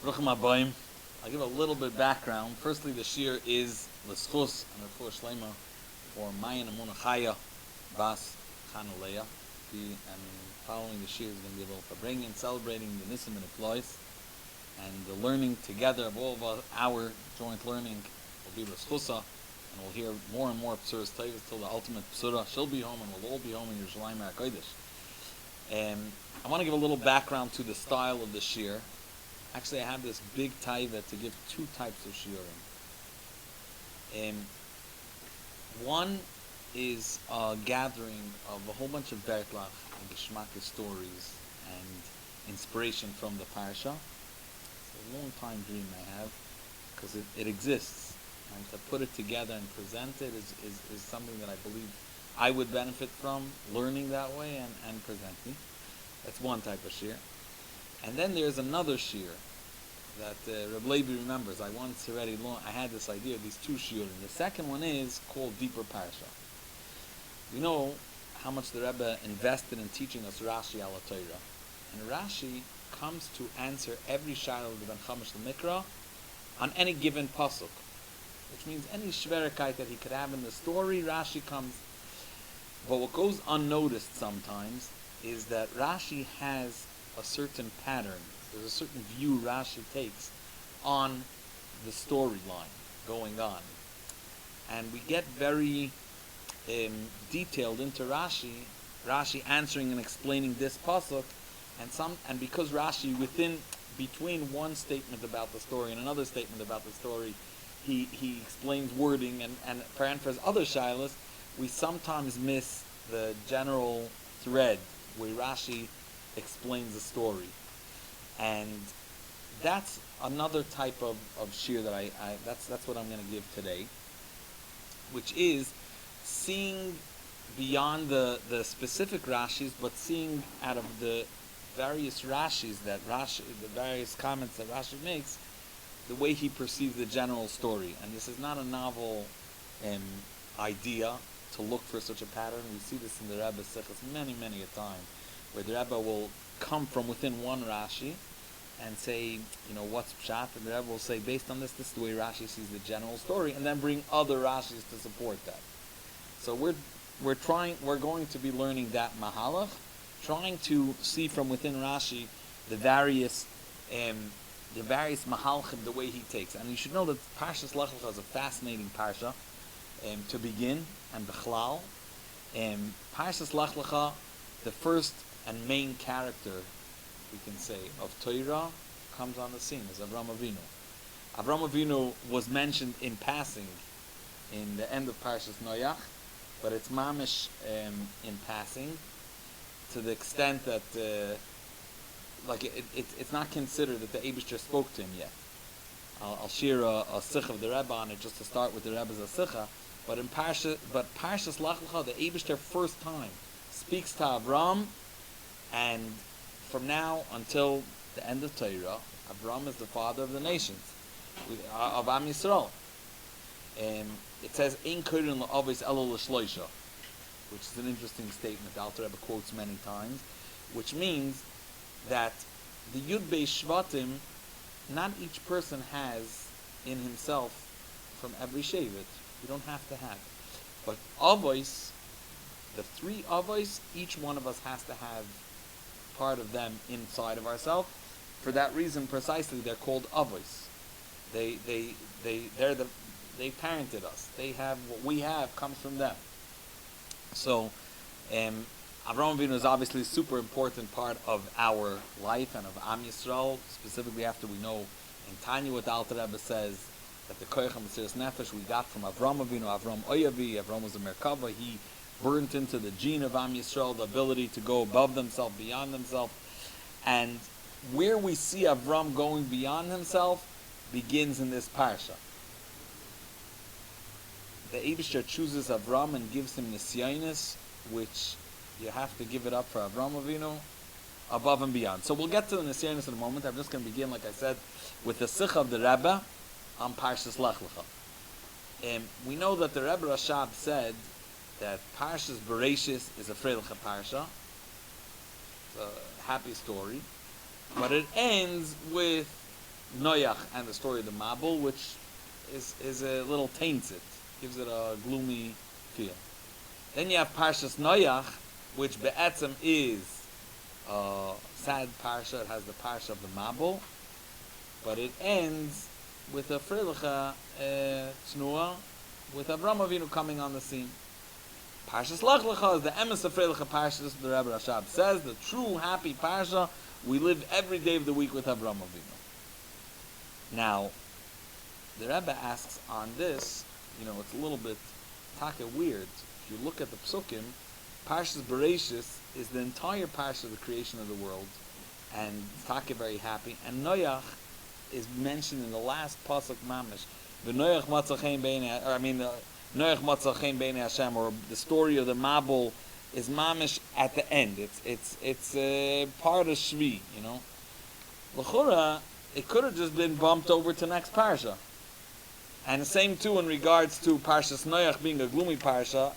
I'll give a little bit of background. Firstly, the shir is l'schus and Rafua Shlema for Mayan Amuna Chaya Bas Chanaleya. And following the shir is going to be a little Fabrengian, celebrating the Nisim and the Plois. And the learning together of all of our joint learning will be l'schusa, and we'll hear more and more Psuras Tevis till the ultimate Psura. She'll be home and we'll all be home in Yerushalayim HaKodesh. I want to give a little background to the style of the shir. Actually, I have this big taiva to give two types of shiurim. One is a gathering of a whole bunch of bertlach and geschmack stories and inspiration from the Parsha. It's a long time dream I have, because it exists. And to put it together and present it is something that I believe I would benefit from learning that way and presenting. That's one type of shir. And then there's another shir that Rabbi remembers. I had this idea of these two shiurim. The second one is called Deeper Parsha. We know how much the Rebbe invested in teaching us Rashi ala Torah. And Rashi comes to answer every shayla of the Ben Chamish Mikra on any given pasuk, which means any shverikite that he could have in the story, Rashi comes. But what goes unnoticed sometimes is that Rashi has a certain pattern. There's a certain view Rashi takes on the storyline going on. And we get very detailed into Rashi answering and explaining this pasuk, and because Rashi between one statement about the story and another statement about the story, he explains wording and for his other shilas, we sometimes miss the general thread where Rashi explains the story. And that's another type of shir that that's what I'm going to give today, which is seeing beyond the specific Rashis, but seeing out of the various Rashis the various comments that Rashi makes, the way he perceives the general story. And this is not a novel idea to look for such a pattern. We see this in the Rebbe's Sichos many a time, where the Rebbe will come from within one Rashi and say, what's Pshat? And the Rebbe will say, based on this is the way Rashi sees the general story, and then bring other Rashis to support that. So we're going to be learning that Mahalach, trying to see from within Rashi the various Mahalchim, the way he takes. And you should know that Parshas Lecha is a fascinating Parsha to begin, and Bechlal. Parshas Lecha, the first and main character, we can say, of Torah comes on the scene, is Avram Avinu. Avram Avinu was mentioned in passing in the end of Parshas Noach, but it's mamish in passing, to the extent that it's not considered that the Eibishter spoke to him yet. I'll share a sikh of the Rebbe on it just to start with the Rebbe's sikha. But Parshas Lech Lecha, the Eibishter first time speaks to Avram, and from now until the end of Torah, Avram is the father of the nations, of Am Yisrael. It says, "Ein korin la'avis elo l'shloisha," which is an interesting statement the Alter Rebbe quotes many times, which means that the Yud Beis Shvatim, not each person has in himself from every shevet. You don't have to have. But avos, the three avos, each one of us has to have part of them inside of ourselves. For that reason, precisely, they're called avos. They parented us. They have what we have comes from them. So, Avraham Avinu is obviously a super important part of our life and of Am Yisrael, specifically after we know in Tanya what the Alter Rebbe says, that the Koyach HaMesiras Nefesh we got from Avram Avinu, Avram Oyavi. Avram was a Merkava. He burnt into the gene of Am Yisrael, the ability to go above themselves, beyond themselves. And where we see Avram going beyond himself begins in this Parsha. The Eibishter chooses Avram and gives him Nisyanis, which you have to give it up for Avram Avinu, above and beyond. So we'll get to the Nisyanis in a moment. I'm just going to begin, like I said, with the Sikh of the Rebbe on Parshas Lech Lecha. We know that the Rebbe Rashab said that Parshas Bereshis is a Freiliche Parsha. It's a happy story. But it ends with Noach and the story of the Mabul, which is a little taints it, gives it a gloomy feel. Then you have Parshas Noach, which be'etzem is a sad parsha. It has the parsha of the Mabul, but it ends with a Freiliche Tznuah, with Avram Avinu coming on the scene. Parshas Lecha is the emes of Freiliche parsha. This is the Rebbe Rashab says, the true happy parsha. We live every day of the week with Avram Avinu. Now, the Rebbe asks on this, it's a little bit weird. If you look at the Psukim, Parshas Bereshis is the entire parsha of the creation of the world, and very happy. And Noach is mentioned in the last pasuk mamish. Noach matzachein beinei, Noach matzachein beinei Hashem, or the story of the Mabul is mamish at the end. It's part of Shvi, L'chura, it could have just been bumped over to next parsha. And the same too in regards to Parshas Noach being a gloomy parsha,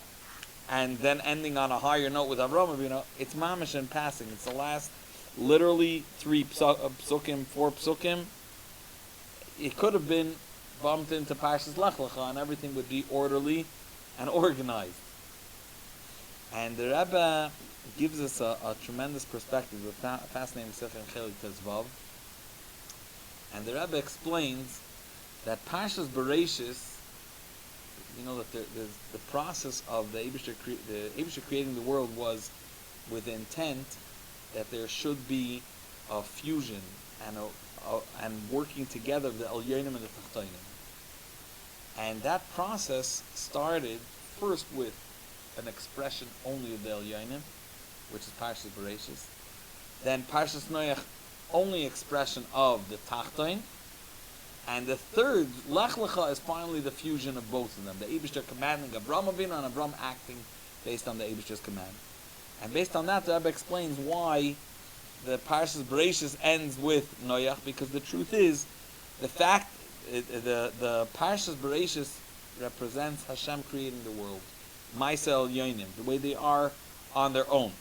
and then ending on a higher note with Avram, it's mamish in passing. It's the last, literally 3 psukim, 4 psukim. It could have been bumped into Parshas Lecha, and everything would be orderly and organized. And the Rebbe gives us a tremendous perspective, a fascinating Sefer Chelik Tezvav. And the Rebbe explains that Parshas Bereshis, that the process of the Eibusher creating the world was with the intent that there should be a fusion and working together of the Elyonim and the Tachtonim. And that process started first with an expression only of the Elyonim, which is Parshas Bereshis. Then Parshas Noach, only expression of the Tachtoin. And the third, Lech Lecha, is finally the fusion of both of them. The Eibusher commanding Avram Avinu and Avram acting based on the Eibusher's command. And based on that, the Rebbe explains why the Parshas Bereshis ends with Noach, because the truth is, the Parshas Bereshis represents Hashem creating the world. Maisel Yonim, the way they are on their own.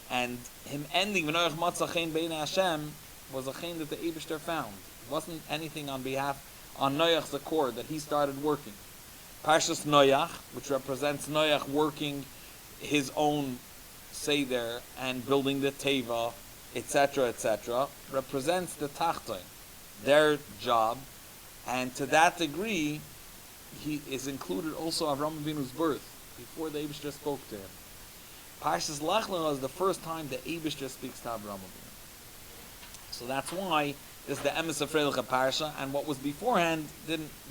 And him ending V'noach matzah chen beinei Hashem was a chen that the Eibusher found. It wasn't anything on Noach's accord that he started working. Parshas Noach, which represents Noach working his own seder and building the teva, etc., represents the Tachtoin, their job, and to that degree, he is included also Avram Avinu's birth before the Eibusher spoke to him. Parshas Lech Lecha is the first time the Eibusher speaks to Avram Avinu. So that's why this is the emes of Freiliche Parsha, and what was beforehand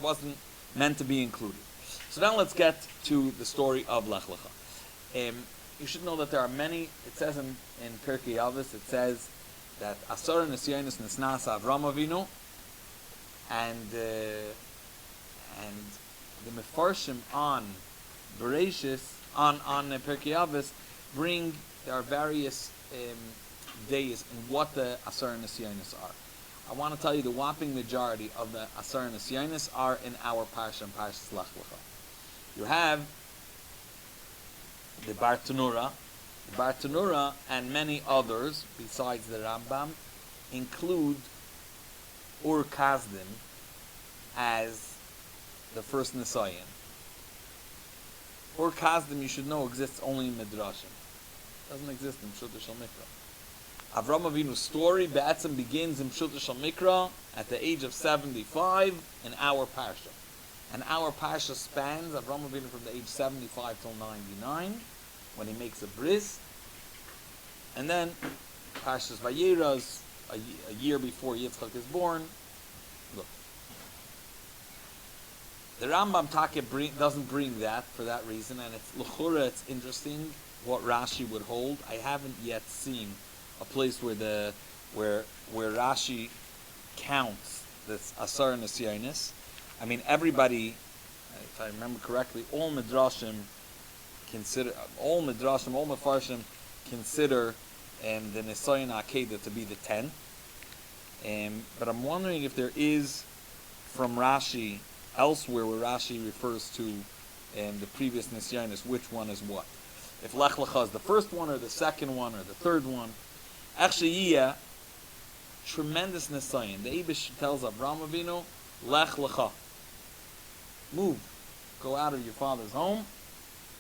wasn't meant to be included. So now let's get to the story of Lech Lecha. You should know that there are many. It says in Pirkei Avos, it says that Asar Nisyonos Nisnas Avram Avinu, and the Mefarshim on Bereshis on Pirkei Avos there are various days in what the Asar Nisyonos are. I want to tell you the whopping majority of the Asar Nisyonos are in our Parsha and Parshas Lech Lecha. You have the Bar Tanura and many others besides the Rambam include Ur Kasdim as the first Nisayan. Ur Kasdim, you should know, exists only in Midrashim. It doesn't exist in Pshuta Shel Mikra. Avram Avinu's story be'etzem begins in Pshuta Shel Mikra at the age of 75 in our Parsha. And our Parsha spans Avram Avinu from the age 75 till 99, when he makes a bris. And then Parshas Vayeras, a year before Yitzchak is born. Look. The Rambam doesn't bring that for that reason, and it's interesting what Rashi would hold. I haven't yet seen a place where Rashi counts this Asar Nisyonos. I mean, everybody, if I remember correctly, all Mefarshim consider the Nisayan Akedah to be the 10. But I'm wondering if there is, from Rashi, elsewhere where Rashi refers to the previous Nisyonos, which one is what. If Lech Lecha is the first one, or the second one, or the third one. Actually, tremendous nisayin. The Eibush tells Avraham Avinu, Lech Lecha. Move. Go out of your father's home.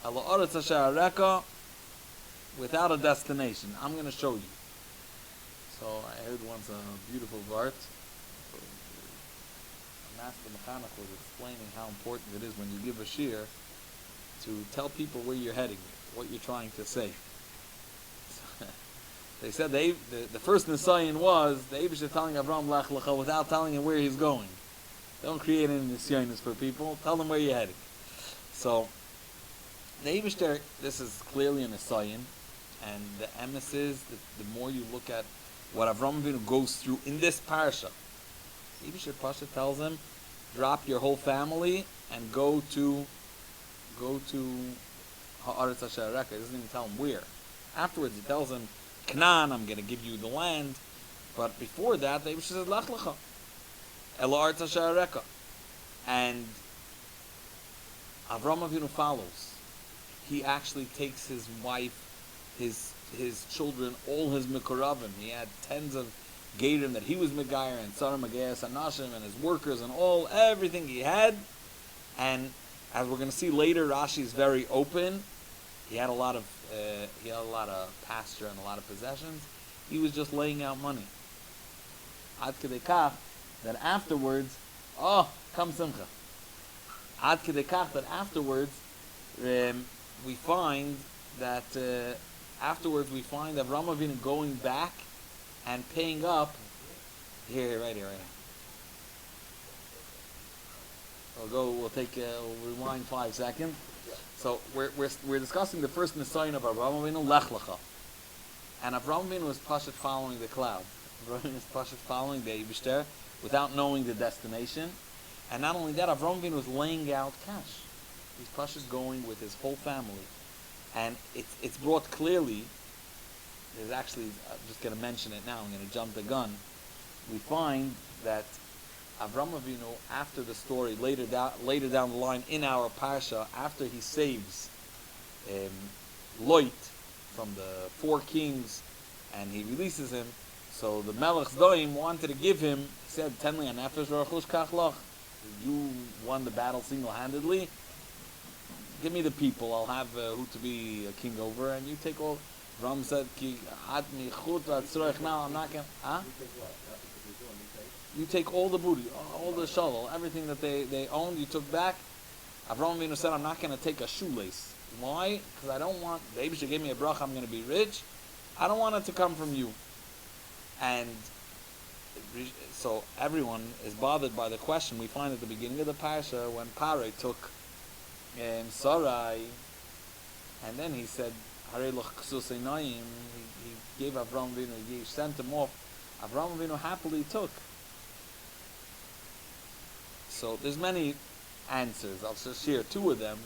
Ala Oretz Asher Areka, without a destination. I'm going to show you. So I heard once a beautiful vart. A master mechanic was explaining how important it is when you give a shir to tell people where you're heading, what you're trying to say. They said the first nisayin was the Eibush is telling Avraham Lech Lecha without telling him where he's going. Don't create any nisyanis for people. Tell them where you're heading. So the Eibush there, this is clearly a nisayin, and the emes is that the more you look at what Avraham Avinu goes through in this parsha, the Eibush Parsha tells him, drop your whole family and go to Ha'aretz Asher Areka. He doesn't even tell him where. Afterwards, he tells him, Canaan, I'm going to give you the land. But before that, the Eibush says, Lech Lecha, El Ha'aretz Asher Areka. And Avraham Avinu follows. He actually takes his wife, his children, all his Mikoravim. He had tens of Geirim that he was Megayer, and Sarah Megayas Anashim, and his workers, and everything he had. And as we're going to see later, Rashi is very open. He had a lot of pasture and a lot of possessions. He was just laying out money. Ad kedei kach that afterwards, come simcha. Ad kedei kach that afterwards, we find that Avraham Avinu going back and paying up. Right here. We'll rewind 5 seconds. So we're discussing the first nisayin of Avraham Avinu, Lech Lecha. And Avraham Avinu was Pashat following the cloud. Avraham Avinu was Pashat following the Eibush there without knowing the destination. And not only that, Avraham Avinu was laying out cash. He's Pashat going with his whole family. And it's brought clearly, there's actually, I'm just going to mention it now, I'm going to jump the gun. We find that Avraham Avinu, after the story, later down the line in our Parsha, after he saves Lech from the 4 kings and he releases him, so the Melech Zdoim wanted to give him, he said, Tenli anefesh v'archush kach lach. You won the battle single-handedly. Give me the people. I'll have who to be a king over, and you take all. Ram said, "Ki ad michut v'atzroich." Now I'm not going. Huh? You take all the booty, all the shalal, everything that they owned. You took back. Avraham Avinu said, "I'm not going to take a shoelace. Why? Because I don't want. The Eibush gave me a bracha. I'm going to be rich. I don't want it to come from you." And so everyone is bothered by the question we find at the beginning of the parsha when Paray took Sarai, and then he said, "Harei loch ksus einayim." He gave Avraham Avinu. He sent him off. Avraham Avinu happily took. So there's many answers. I'll just share 2 of them,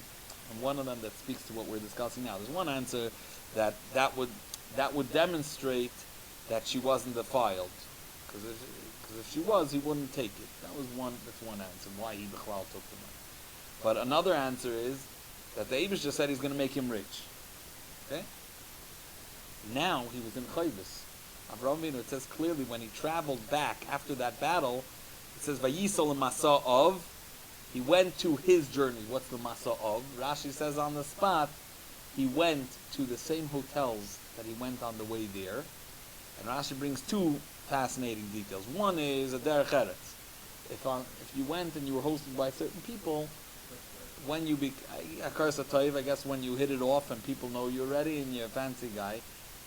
and one of them that speaks to what we're discussing now. There's one answer that would demonstrate that she wasn't defiled, because if she was, he wouldn't take it. That's one answer why he b'chlal took the money. But another answer is that the Eibush just said he's going to make him rich. Okay. Now he was in chayvus. Avraham Avinu, it says clearly when he traveled back after that battle. It says, Vayisol Masa of. He went to his journey. What's the Masa of? Rashi says on the spot, he went to the same hotels that he went on the way there. And Rashi brings 2 fascinating details. One is a derech eretz. If you went and you were hosted by certain people, when you I guess when you hit it off and people know you're ready and you're a fancy guy,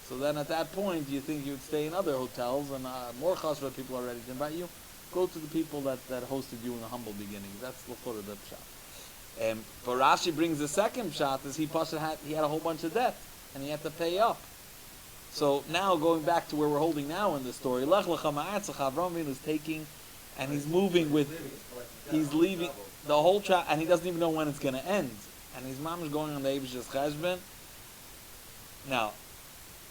so then at that point you think you'd stay in other hotels and more chasra people are ready to invite you. Go to the people that hosted you in the humble beginning. That's the pshat. But Rashi brings the second pshat is he had a whole bunch of debt and he had to pay up. So now going back to where we're holding now in the story, Lech Lecha Ma'atzach, Avraham Avinu is taking and he's leaving the whole track, and he doesn't even know when it's going to end. And his mom is going on the Eibush's cheshbon. Now,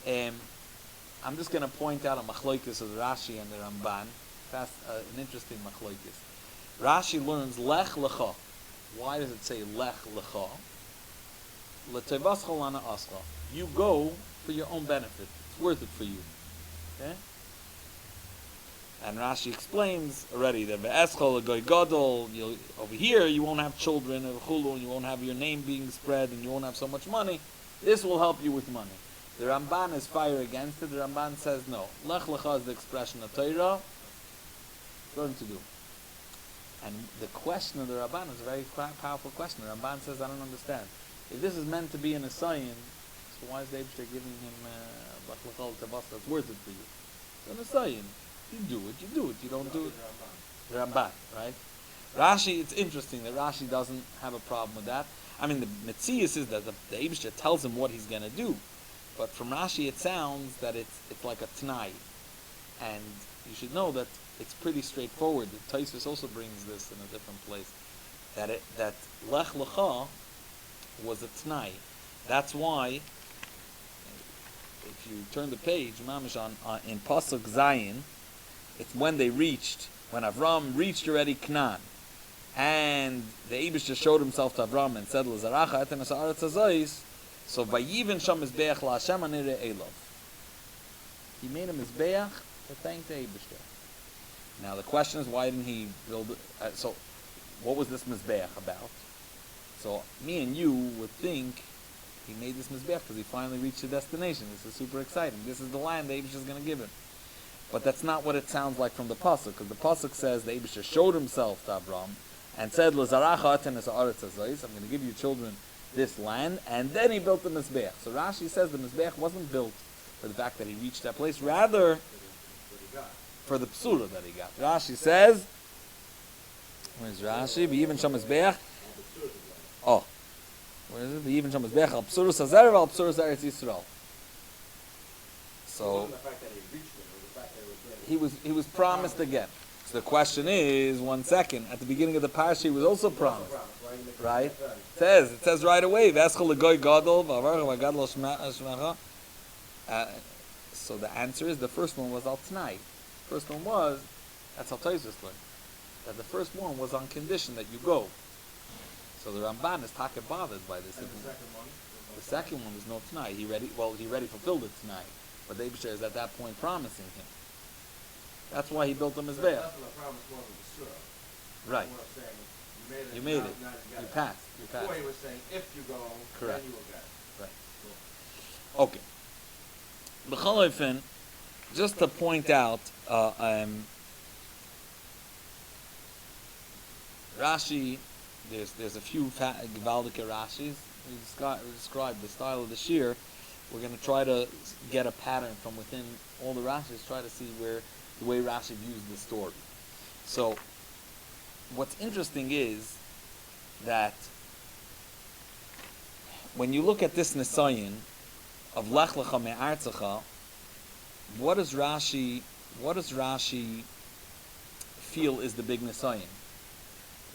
I'm just going to point out a machlokes of Rashi and the Ramban. That's an interesting machlokes. Rashi learns Lech Lecha. Why does it say Lech Lecha? L'tevas cholana ascha. You go for your own benefit. It's worth it for you. Okay? And Rashi explains already that ve'eschol goy gadol, over here you won't have children, and you won't have your name being spread, and you won't have so much money. This will help you with money. The Ramban is fire against it. The Ramban says no. Lech Lecha is the expression of Torah. Going to do. And the question of the Ramban is a very powerful question. The Ramban says, I don't understand. If this is meant to be an Asayin, so why is the Eibishter giving him Lech Lecha Tavas that's worth it for you? It's an Asayin. You do it. You don't do it. The Ramban, right? Rashi, it's interesting that Rashi doesn't have a problem with that. I mean, the Metzius is that the Eibishter tells him what he's going to do. But from Rashi it sounds that it's like a T'nai. And you should know that it's pretty straightforward. The Tosfos also brings this in a different place. That Lech Lecha was a T'nai. That's why, if you turn the page, Mamish in Pasuk Zayin, it's when Avram reached already Canaan. And the Eibishter showed himself to Avram and said, L'zaracha eten es ha'aretz hazos. So vayiven sham mizbeach la'Hashem anireh elov. He made a mizbeach to thank the Eibishter. Now the question is, why didn't he build it? So what was this mizbeach about? So me and you would think he made this mizbeach because he finally reached the destination. This is super exciting. This is the land the Eibishter is going to give him. But that's not what it sounds like from the pasuk, because the pasuk says the Eibishter showed himself to Avram and said, "L'zaracha eten es ha'aretz hazos." I'm going to give you children this land, and then he built the mizbeach. So Rashi says the mizbeach wasn't built for the fact that he reached that place, rather for the psula that he got. Rashi says, where's Rashi? V'yiven sham mizbeach. Oh, where is it? V'yiven sham mizbeach al psurus hazer al psurus eretz Yisrael. So he was promised again. So the question is, 1 second, at the beginning of the Parsha he was also promised. Right? It says right away, so the answer is the first one was al T'nai. The first one was, that's how Tosfos learned, that the first one was on condition that you go. So the Ramban is taka bothered by this. The second one was no T'nai. He already fulfilled it tonight. But the Eibishter is at that point promising him. That's why he built the Mizbeach. That's what the promise was with the surah. Right. You made it. You passed. Before he was saying, if you go, correct, then you will get it. Right. Cool. Okay. B'chol ofen, just to point out, Rashi, there's a few Gevaldike Rashis. We describe the style of the shir. We're going to try to get a pattern from within all the Rashis, try to see where the way Rashi views the story. So, what's interesting is that when you look at this Nisayin of Lech Lecha me'artzecha, what does Rashi feel is the big Nisayin?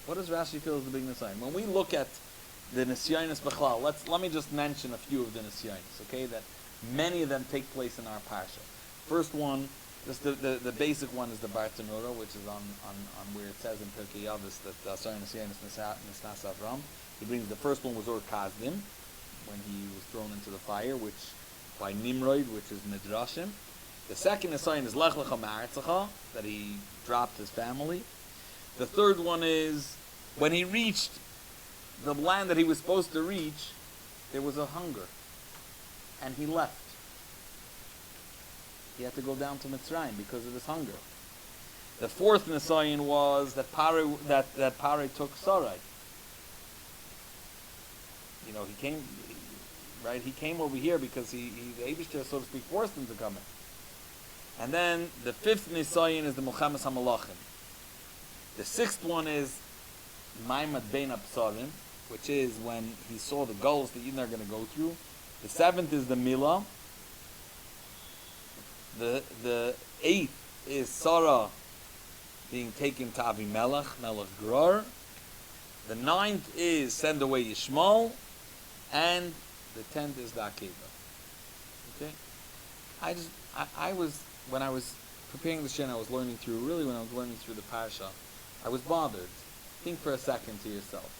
What does Rashi feel is the big Nisayin? When we look at the Nisyanis B'chlal, let me just mention a few of the Nisyanis, okay? That many of them take place in our Parsha. First one, just the basic one is the Bartanura, which is on where it says in Pirkei Avos that Asar Nisyanis Nisnas Avram. He brings the first one was Ur Kazdim, when he was thrown into the fire, which by Nimrod, which is Midrashim. The second Nisayin is Lech Lecha me'artzecha, that he dropped his family. The third one is when he reached the land that he was supposed to reach, there was a hunger, and he left. He had to go down to Mitzrayim because of this hunger. The fourth Nisayin was that Pare took Sarai. You know, he came over here because the Eibishter, so to speak, forced him to come in. And then the fifth Nisayin is the Milchemes HaMalachim. The sixth one is Maimad Bein HaPsarim, which is when he saw the goals that Yidden are going to go through. The seventh is the Milah. The eighth is Sarah being taken to Avimelech, Melech Gerar. The ninth is send away Yishmael. And the 10th is the Akeva. Okay? When I was preparing the Shin, I was learning through the Parsha, I was bothered. Think for a second to yourself.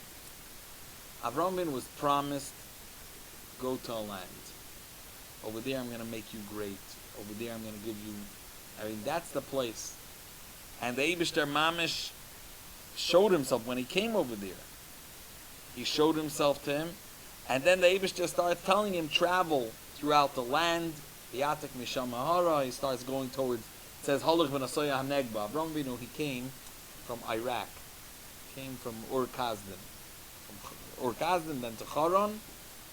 Avram Avinu was promised, go to a land. Over there I'm going to make you great. Over there I'm going to give you, that's the place. And the Eibishter Mamish showed himself when he came over there. He showed himself to him, and then the Eibishter starts telling him travel throughout the land. V'yatek misham ha'hara. He starts going towards. It says Halach v'nasoya hanegba. Avram Avinu, he came from Iraq, came from Ur Kasdim, then to Haran,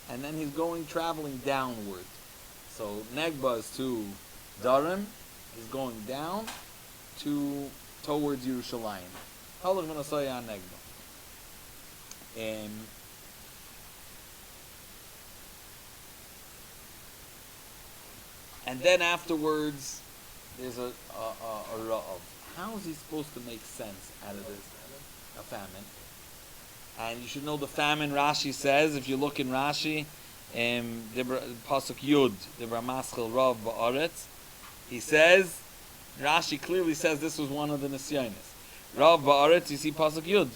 and then he's traveling downward. So Negba is to Darim. He's going down towards Yerushalayim. Halach v'nasoya hanegba. And then afterwards, there's a ra'av. How is he supposed to make sense out of this? A famine. And you should know the famine, Rashi says, if you look in Rashi, Pasuk Yud, the Ramaschel Rav Ba'aretz, he says, Rashi clearly says this was one of the Nisyonis. Rav Ba'aretz, you see Pasuk Yud.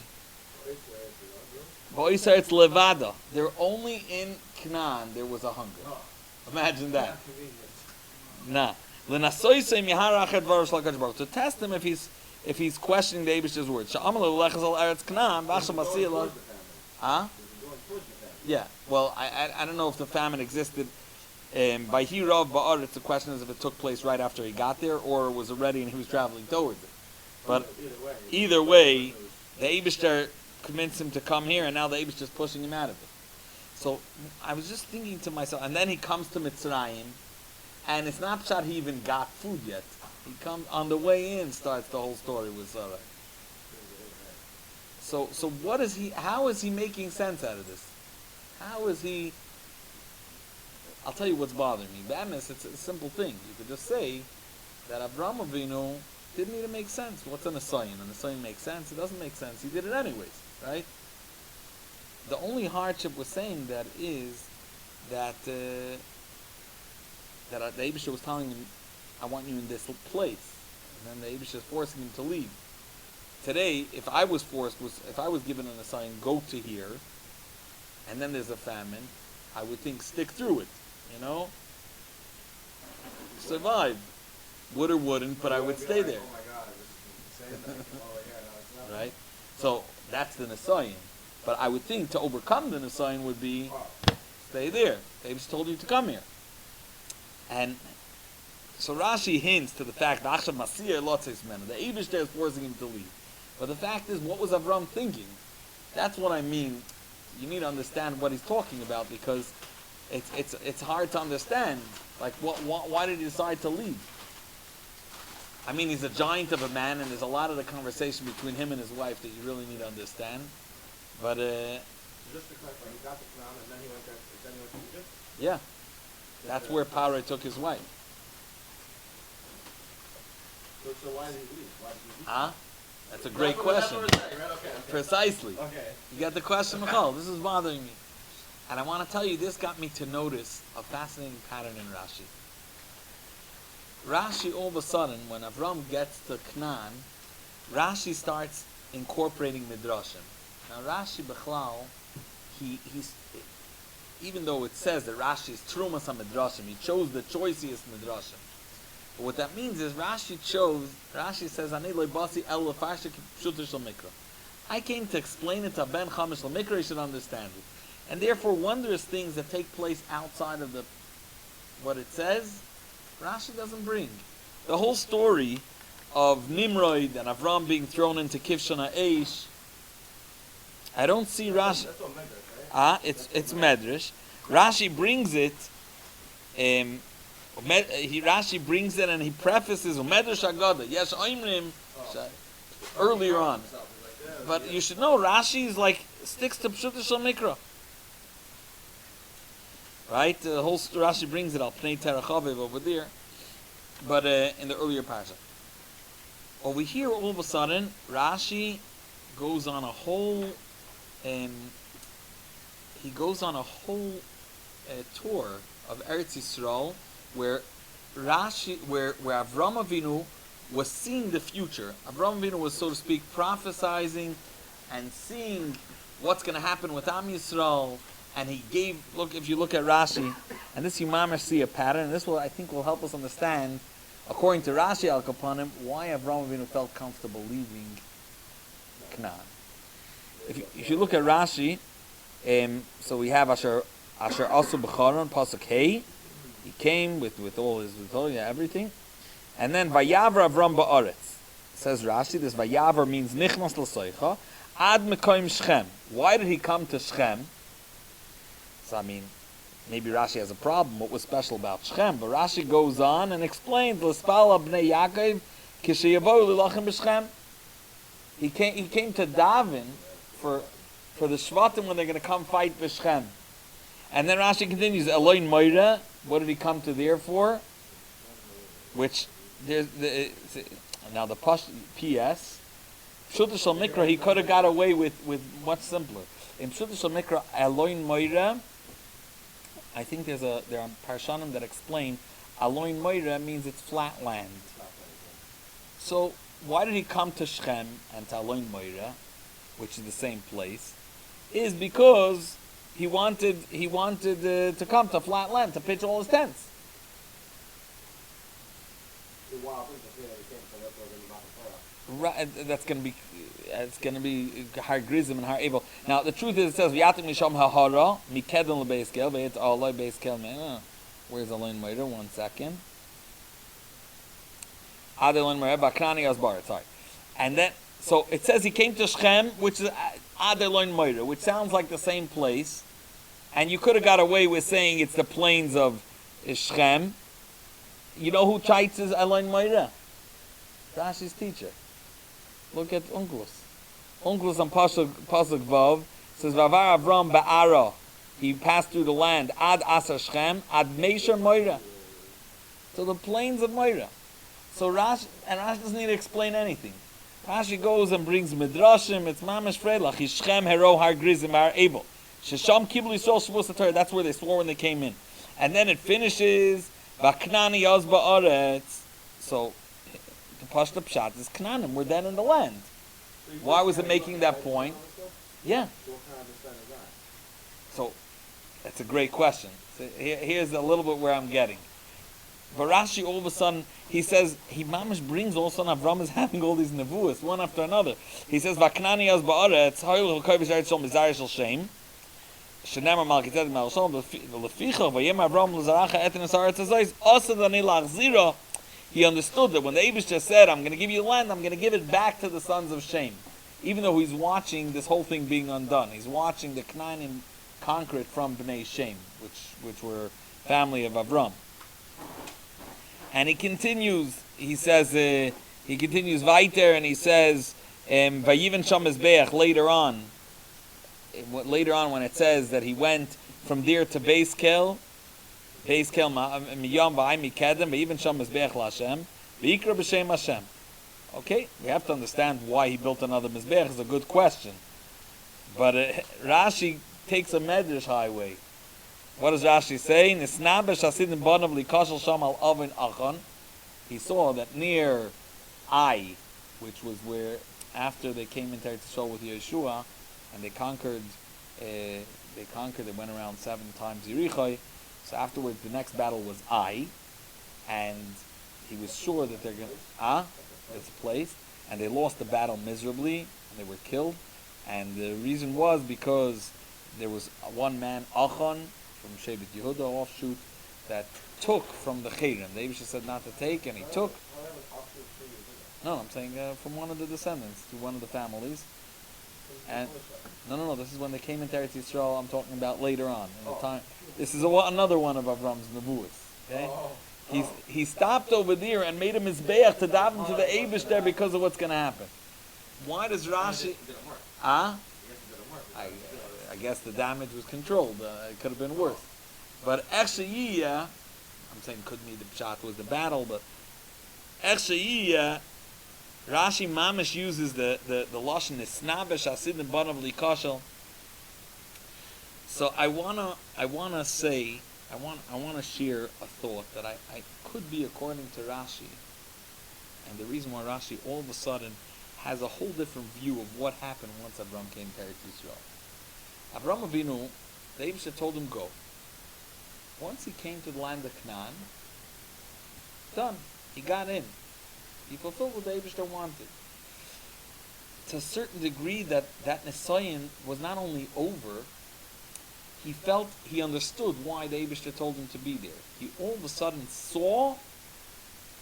It's Levada. They're only in Canaan there was a hunger. Imagine that. Nah. To test him if he's questioning the Eibishter's words. Yeah. Well, I don't know if the famine existed. By Hirav Ba'aretz, the question is if it took place right after he got there or was already and he was traveling towards it. But either way, the Eibishter convinced him to come here, and now the Eibush is pushing him out of it. So I was just thinking to myself, and then he comes to Mitzrayim, and it's not that he even got food yet. He comes on the way in, starts the whole story with Sarah. So what is he? How is he making sense out of this? How is he? I'll tell you what's bothering me. B'emes, it's a simple thing. You could just say that Avraham Avinu didn't even make sense. What's an asayin? An asayin makes sense. It doesn't make sense. He did it anyways, right? The only hardship with saying that is that the Eibusha was telling him, "I want you in this place," and then the Eibusha is forcing him to leave. Today, if I was given an assignment, go to here, and then there's a famine, I would think stick through it, survive. Would or wouldn't, but I would stay there. Oh my God, Right? So that's the Nisayan. But I would think to overcome the Nisayan would be stay there. They just told you to come here. And so Rashi hints to the fact that the Eibush there is forcing him to leave. But the fact is, what was Avram thinking? That's what I mean. You need to understand what he's talking about, because it's hard to understand. Like, why did he decide to leave? I mean, he's a giant of a man, and there's a lot of the conversation between him and his wife that you really need to understand. But just to clarify, he got the crown and then he went to Egypt? Yeah, that's where Paro took his wife. So why did he leave? That's a great question. That's what we're saying, right? Okay. Precisely. Okay. You got the question, Michal. This is bothering me. And I want to tell you, this got me to notice a fascinating pattern in Rashi. Rashi, all of a sudden, when Avram gets to Canaan, Rashi starts incorporating midrashim. Now, Rashi Bechlal, he's even though it says that Rashi is trumas ha-midrashim, he chose the choicest midrashim. But what that means is Rashi says, Ani lo basi el lefarsha pshuter shel mikra. I came to explain it to Ben Chamish shel mikra, he should understand it. And therefore, wondrous things that take place outside of what it says, Rashi doesn't bring. The whole story of Nimrod and Avram being thrown into Kivshon HaEish, I don't see Rashi. That's all Medrash, right? It's Medrash. Rashi brings it. Rashi brings it and he prefaces Medrash Agada. Yes, Oimrim earlier on. But you should know Rashi is sticks to Pshuta Shel Mikra. Right? The whole Rashi brings it al Pnei Terachaviv over there, but in the earlier Parsha. Over here, all of a sudden, Rashi goes on a whole. He goes on a whole tour of Eretz Yisrael, where Avram Avinu was seeing the future. Avram Avinu was, so to speak, prophesizing and seeing what's going to happen with Am Yisrael. And he gave, if you look at Rashi, and this you mamish see a pattern, and this I think will help us understand according to Rashi al Kapanim, why Avraham Avinu felt comfortable leaving Canaan. If you look at Rashi, so we have Asher Asu B'charon, Pasuk Hey. He came with all his everything. And then Vayavra Avram Ba'aretz. Says Rashi, this Vayavra means Nichnas L'Soicha, Ad Mekoim Shechem. Why did he come to Shechem? So I mean, maybe Rashi has a problem. What was special about Shechem? But Rashi goes on and explains L'Spal Bnei Yaakov Kishayavoy L'Lachem B'Shechem. He came to daven for the Shvatim when they're going to come fight B'Shechem. And then Rashi continues, Eloin Moira, what did he come to there for? Which, there's now the P.S., Pshuta Shal Mikra, he could have got away with much simpler. In Pshuta Shal Mikra, Eloin Moira, I think there are Parshanim that explain, Eloin Moira means it's flat land. So, why did he come to Shechem and to Eloin Moira, which is the same place? Is because he wanted to come to flat land to pitch all his tents. Right, it's going to be Har Grizim and Har Evel. Now the truth is, it says V'yatim Misham Hahara Mikedon LeBeis Kel V'yet Aloi Beis Kel. Where's Eloin Moira? 1 second. Ad Eloin Moira Bakrani Asbar. Sorry, and then so it says he came to Shechem, which is Ad Eloin Moira, which sounds like the same place. And you could have got away with saying it's the plains of Shechem. You know who chites is Eloin Moira? Rashi's teacher. Look at Unklus. Unklus on Pasuk Vav says Vavar Avram Ba'ara. He passed through the land Ad Asar Shechem Ad Meisher Moira. So the plains of Moira. So Rashi doesn't need to explain anything. Rashi goes and brings Midrashim. It's Mamash Freilach. He's Shechem Hero Har Grizim Har Abel. Shesham Kibli Yisrael Shavuos HaTorah. That's where they swore when they came in. And then it finishes Vaknani Yaz Ba'aretz. So the Pashta Pshat is Knanim. We're then in the land. Why was it making that point? Yeah. So that's a great question. So here's a little bit where I'm getting. But Rashi all of a sudden, he says, he mamish brings all of a sudden Avram is having all these nevuas, one after another. He says, Vaknani Yaz Ba'aretz, Hoyel Hokovish Eretz Shol Mizar Shel Shem, Shenemar Malkitzed Mal Shol, V'leficha, V'yem Avram L'zaracha Etin Esaretz Azois, Asa Dani Lachzira. He understood that when the Eibush just said, I'm going to give you land, I'm going to give it back to the sons of Shem. Even though he's watching this whole thing being undone. He's watching the Knaanim conquer it from Bnei Shem, which were family of Avram. And he continues, he continues weiter, and he says, Vayiven Sham Mizbeach, later on when it says that he went from there to Beis Kel Miyam V'ay Mikedem, Vayiven Sham Mizbeach LaHashem, V'yikra B'Shem Hashem. Okay, we have to understand why he built another Mizbeach. Is a good question. But Rashi takes a Medrash highway. What does Rashi say? He saw that near Ai, which was where after they came into Eretz Yisrael with Yeshua, and they conquered, they went around 7 times Yericho. So afterwards, the next battle was Ai, and he was sure that they're going to this place, and they lost the battle miserably, and they were killed. And the reason was because there was one man, Achon, from Shevet Yehuda offshoot, that took from the Chayrim. The Eibush said not to take, and he took. No, I'm saying from one of the descendants, to one of the families. And no, this is when they came into Eretz Yisrael. I'm talking about later on in the time. This is another one of Avram's nevuos. Okay, he stopped over there and made a mizbeach to daven to the Eibush there because of what's going to happen. Why does Rashi? I guess the damage was controlled. It could have been worse. But actually, I'm saying couldn't be the pshat was the battle, but actually, Rashi mamish uses the lashon nisnabesh asidim banav likashel. So I wanna share a thought that I could be according to Rashi, and the reason why Rashi all of a sudden has a whole different view of what happened once Avram came to Eretz Yisrael. Avram Avinu, the Eibush told him go. Once he came to the land of Canaan, done. He got in. He fulfilled what the Eibishter wanted. To a certain degree, that Nisayan was not only over, he understood why the Eibishter told him to be there. He all of a sudden saw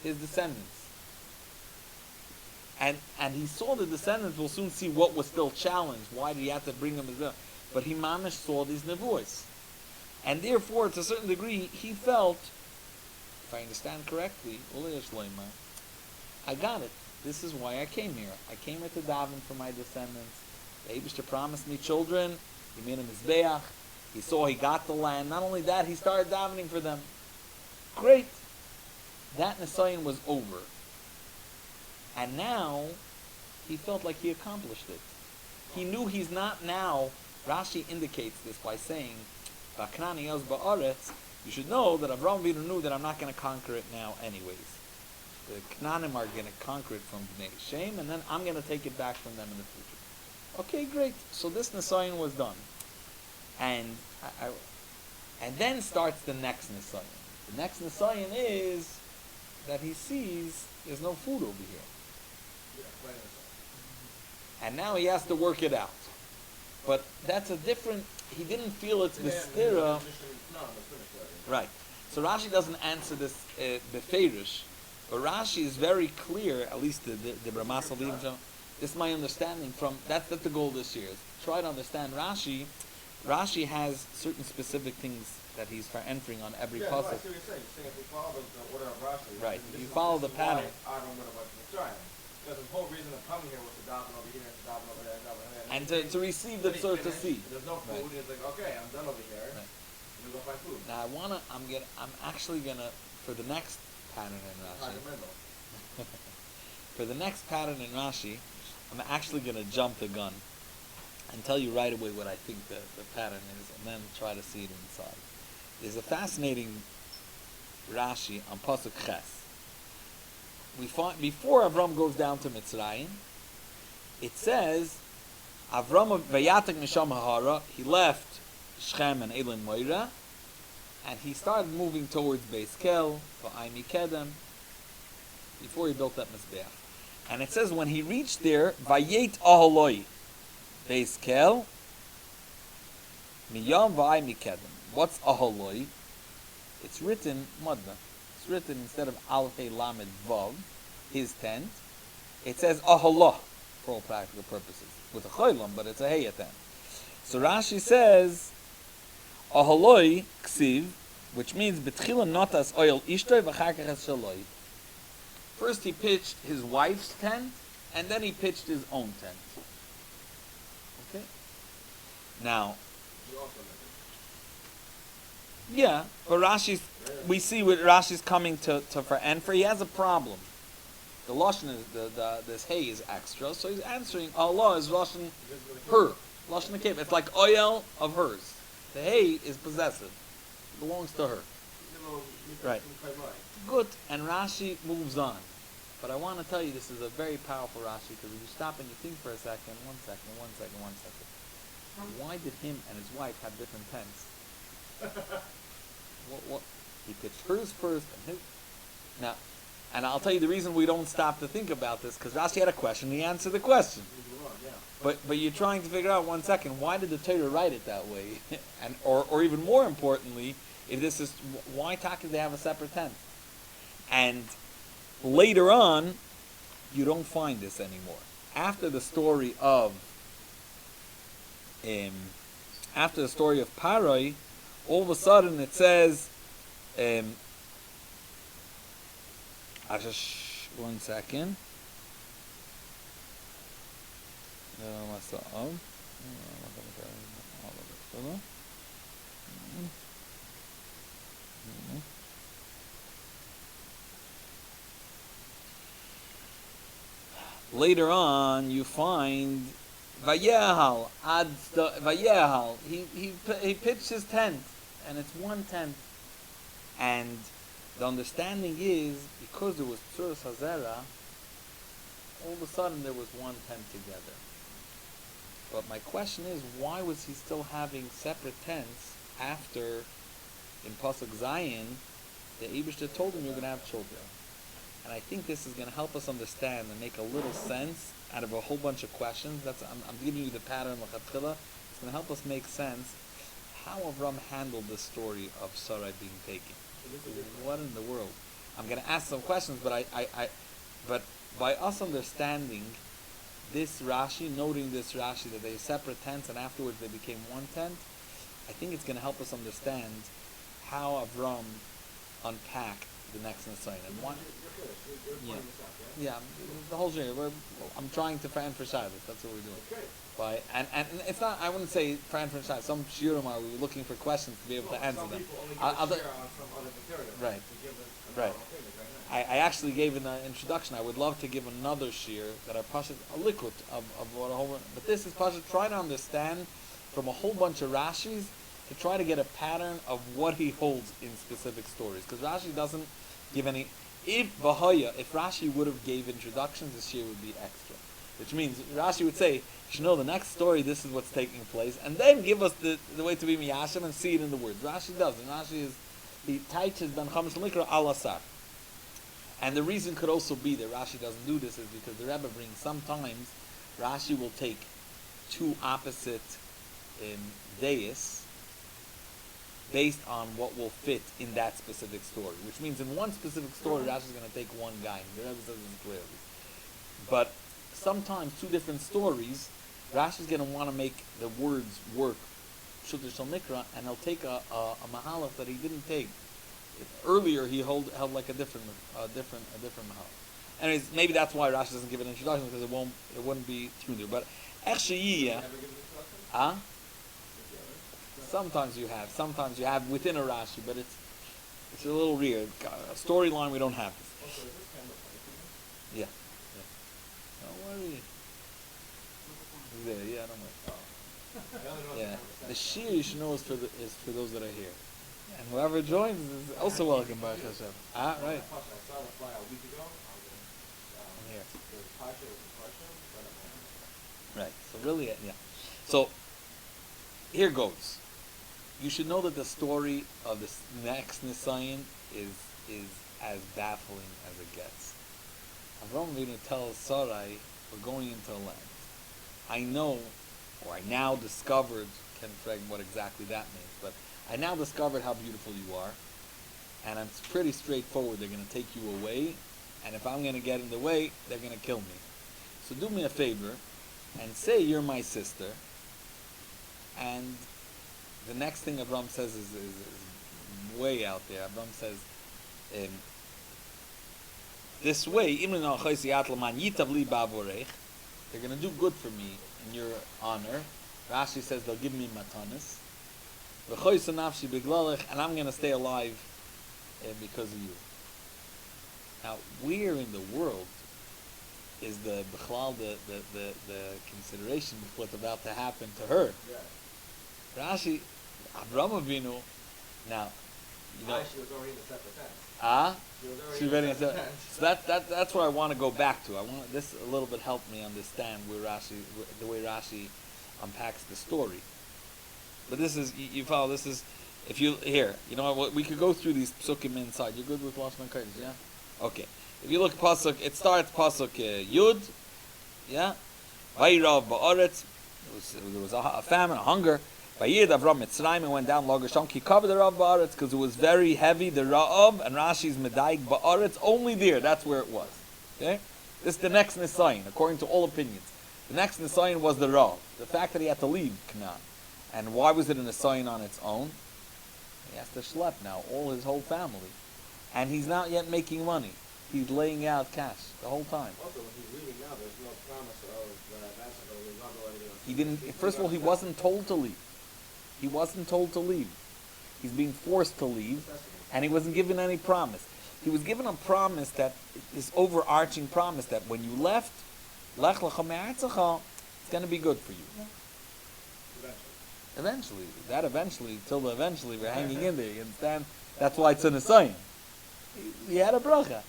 his descendants. And he saw the descendants. We'll soon see what was still challenged. Why did he have to bring them as well? But he mamish saw these nevuos. And therefore, to a certain degree, he felt, if I understand correctly, I got it. This is why I came here. I came here to daven for my descendants. The Eibishter promised me children. He made him mizbeach. He saw he got the land. Not only that, he started davening for them. Great. That Nisayan was over. And now, he felt like he accomplished it. He knew he's not now. Rashi indicates this by saying, you should know that Avraham Avinu knew that I'm not going to conquer it now anyways. The Knanim are going to conquer it from Bnei Shem, and then I'm going to take it back from them in the future. Okay, great. So this Nisayan was done. And then starts the next Nisayan. The next Nisayan is that he sees there's no food over here. And now he has to work it out. But that's a different, he didn't feel it's Bistira. Right. So Rashi doesn't answer this beferish, but Rashi is very clear, at least the Ramas Alim, this is my understanding from, that's the goal this year, is try to understand Rashi. Rashi has certain specific things that he's entering on every pasuk. Right, I see what you're saying. You're saying if we follow the order of Rashi, right, if you follow the pattern. Because his whole reason of coming here was to daven over here, to daven over there, and to receive the Tzur to see. There's no food. Right. He's like, okay, I'm done over here. Right. I'm gonna go find food. Now I'm actually gonna for the next pattern in Rashi. For the next pattern in Rashi, I'm actually gonna jump the gun and tell you right away what I think the pattern is, and then try to see it inside. There's a fascinating Rashi on pasuk Ches. We find before Avram goes down to Mitzrayim, it says Avram vayatek misham hahara. He left Shechem and Elin Moira, and he started moving towards Beis Kel, Va'aymi Kedem, before he built that Mizbeach. And it says when he reached there, Vayet Aholoi, Beis Kel, Miyam Va'aymi Kedem. What's Aholoi? It's written Madna. It's written instead of Al He Lamed Vav, his tent. It says Aholah for all practical purposes, with a Choylam, but it's a Hey tent. So Rashi says Aholoi Ksiv, which means Betchila Notas Oil Ishtoi V'Charkach Es Shaloi. First he pitched his wife's tent, and then he pitched his own tent. Okay? Now, yeah, but we see what Rashi's coming to for Enfer. He has a problem. The Lashon is, this hay is extra, so he's answering, Allah is Lashon her. Lashon Akev. It's like oil of hers. The hay is possessive. It belongs to her. Right. Good. And Rashi moves on. But I want to tell you this is a very powerful Rashi, because if you stop and you think for a second, one second. Why did him and his wife have different tents? What? He pitched hers first and his. Now, and I'll tell you the reason we don't stop to think about this, because Rashi had a question, he answered the question. But you're trying to figure out, 1 second, why did the Torah write it that way? And or even more importantly, if this is why did they have a separate tent? And later on, you don't find this anymore. After the story of Paroi, all of a sudden it says, 1 second. Later on, you find Vayehal. Vayehal. He pitched his tent, and it's one tent. And the understanding is because there was Tzuras Hazera, all of a sudden there was one tent together. But my question is, why was he still having separate tents after, in Pasuk Zayin, the Eibishter told him you're going to have children? And I think this is going to help us understand and make a little sense out of a whole bunch of questions. I'm giving you the pattern, l'chatchila. It's going to help us make sense how Avram handled the story of Sarai being taken. What in the world? I'm going to ask some questions, but but by us understanding this Rashi, noting this Rashi, that they separate tents and afterwards they became one tent, I think it's going to help us understand how Avram unpacked the next Nisayon. And one, the whole journey. I'm trying to fan for Shabbos. That's what we're doing. And it's not. I wouldn't say fan for Shabbos. Some shiurim are we looking for questions to be able to answer them. Right. Right. I actually gave in the introduction. I would love to give another shiur that I Pasha a likut of what a whole. But this is Pasha try to understand from a whole bunch of Rashis to try to get a pattern of what he holds in specific stories. Because Rashi doesn't give any. If Rashi would have gave introductions, this year would be extra. Which means Rashi would say, you should know the next story, this is what's taking place, and then give us the way to be miyashim and see it in the words. Rashi doesn't. Rashi is, he taiches ben chamesh l'mikra al asar. And the reason could also be that Rashi doesn't do this is because the Rebbe brings, sometimes Rashi will take two opposite deis, based on what will fit in that specific story. Which means in one specific story, Rashi is going to take one guy. The Rebbe says this clearly. But sometimes two different stories, Rashi is going to want to make the words work, Shulter Shal Mikra, and he'll take a mahalach that he didn't take. Earlier, he held like a different mahalach. Anyways, maybe that's why Rashi doesn't give an introduction, because it wouldn't be through there. But Echshiyah, sometimes you have within a Rashi, but it's a little weird. A storyline we don't have this. Yeah. Don't worry. There, yeah, don't worry. Yeah. The shiur you should know is for those that are here. And whoever joins is also welcome, Baruch Hashem. Right. I'm here. Right. So really, yeah. So here goes. You should know that the story of this next Nisayon is as baffling as it gets. Avram Avinu tells Sarai, we're going into a land. I know, or I now discovered, can't frag what exactly that means, but I now discovered how beautiful you are, and it's pretty straightforward. They're going to take you away, and if I'm going to get in the way, they're going to kill me. So do me a favor, and say you're my sister, and the next thing Avram says is way out there. Avram says, this way, they're going to do good for me in your honor. Rashi says they'll give me matanis. And I'm going to stay alive because of you. Now, where in the world is the consideration of what's about to happen to her? Yeah. Rashi, Avraham Avinu, now, you know, she was already in the separate tent. She was already in the separate tent. So that's where I want to go back to. I want this a little bit help me understand the way Rashi unpacks the story. But this is, you follow, this is, if you, here, you know what, we could go through these psukim inside. You're good with Lashon Kodesh, yeah? Okay. If you look at Pasuk, it starts Pasuk Yud, yeah? Vayirav ba'aretz, there was a famine, a hunger. Vayid Avram Mitzrayim, and went down Logasham, ki covered the Rav ba'aretz, because it was very heavy, the Ra'av, and Rashi's Medaik ba'aretz, only there, that's where it was. Okay? This is the next Nisayon, according to all opinions. The next Nisayon was the Ra'av, the fact that he had to leave Canaan. And why was it a Nisayon on its own? He has to schlep now, his whole family. And he's not yet making money. He's laying out cash the whole time. Also, when he's leaving now, there's no promise of that's he didn't. First of all, he wasn't told to leave. He wasn't told to leave. He's being forced to leave, and he wasn't given any promise. He was given a promise, that this overarching promise that when you left, Lech Lecha me'artzecha, it's going to be good for you. Eventually, till the eventually, we're hanging in there. You understand? That's why it's in a sign. He had a bracha.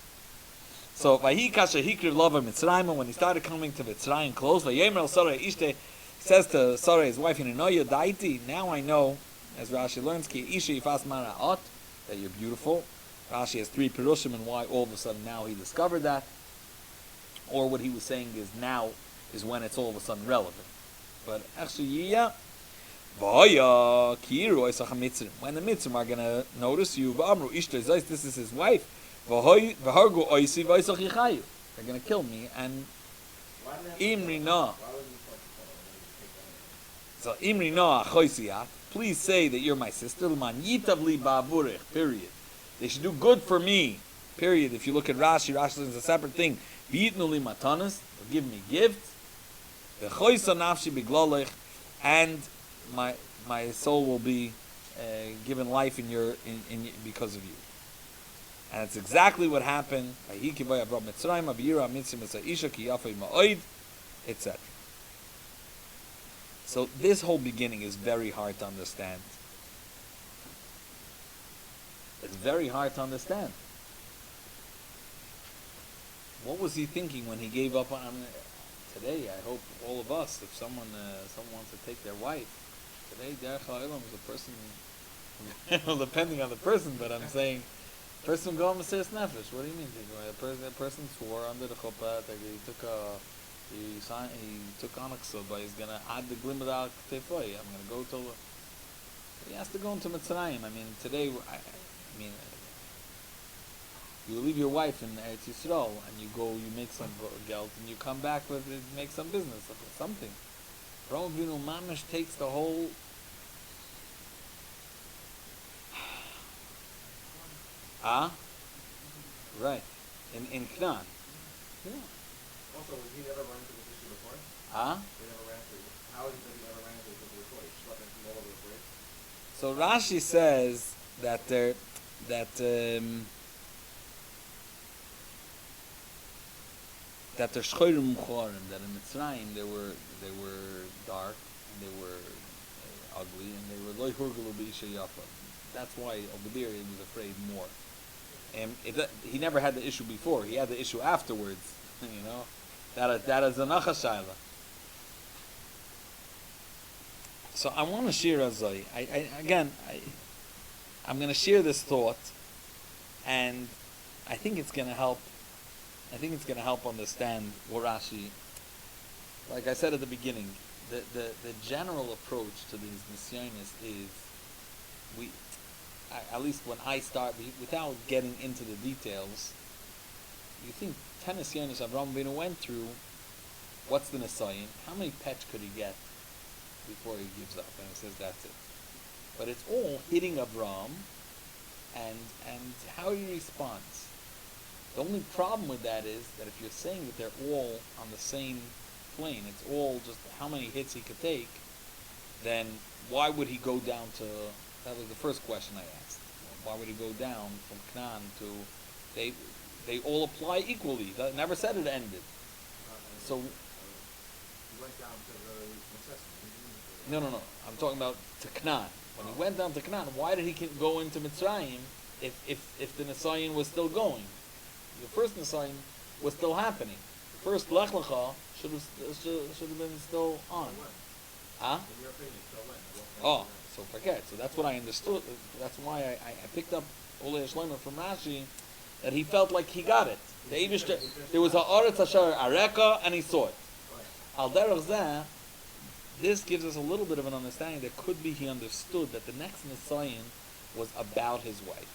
So, Vahi kasher hikriv lova Mitzrayim, when he started coming to Mitzrayim close, Vayemer el Sarai ishte, says to Sarai, his wife, daiti, now I know, as Rashi learns, ki isha yifas mara'ot, that you're beautiful. Rashi has three Pirushim and why all of a sudden now he discovered that. Or what he was saying is now is when it's all of a sudden relevant. But actually, yeah. When the Mitzrim are going to notice you, this is his wife, they're going to kill me. And Imri no. So Imri no, please say that you're my sister. Period. They should do good for me. Period. If you look at Rashi, Rashi is a separate thing. They'll give me gifts. And my soul will be given life in because of you. And it's exactly what happened. Etc. So this whole beginning is very hard to understand. It's very hard to understand. What was he thinking when he gave up on? Today, I hope all of us, if someone wants to take their wife, today Derech HaOlam is a person. Well, depending on the person, but I'm saying, person go on Mesiras Nefesh. What do you mean? A person swore under the chuppah that he took on a ksuba. He's gonna add the glimmer al ktefoy. I'm gonna go till. He has to go into Mitzrayim. I mean, today, you leave your wife in Eretz Yisrael and you go, you make some geld, and you come back with it, make some business, something. Ram Avinu Mamish takes the whole. Right, in Knan. Yeah. Also, was he never run into this issue before? He never ran into it. How is it that he never ran into it before? He slept into all over the place. So Rashi says that they're shchorim muchorim, that in Mitzrayim they were dark and they were ugly and they were loy hurgulu b'isha yafa. That's why over there he was afraid more. And he never had the issue before. He had the issue afterwards. You know, that is a nachashayla. So I want to share Azai. I'm going to share this thought, and I think it's going to help. I think it's going to help understand what Rashi. Like I said at the beginning, the general approach to these nisyonis is at least when I start, without getting into the details, you think 10 nisyonis Avraham Avinu went through. What's the nisayon? How many pets could he get before he gives up? And he says that's it. But it's all hitting Avraham, and how he responds. The only problem with that is that if you're saying that they're all on the same plane, it's all just how many hits he could take, then why would he go down to, that was the first question I asked. Why would he go down from Canaan to, they all apply equally. That never said it ended. So, he went down to the necessity. No. I'm talking about to Canaan. When he went down to Canaan, why did he go into Mitzrayim if the Nisayon was still going? The first Nisayon was still happening. The first Lech Lecha should have been still on. So forget. So that's what I understood. That's why I picked up Olei Shlomo from Rashi, that he felt like he got it. There was a Aretz Asher Areka, and he saw it. Al derech zeh, this gives us a little bit of an understanding that could be he understood that the next Nisayon was about his wife.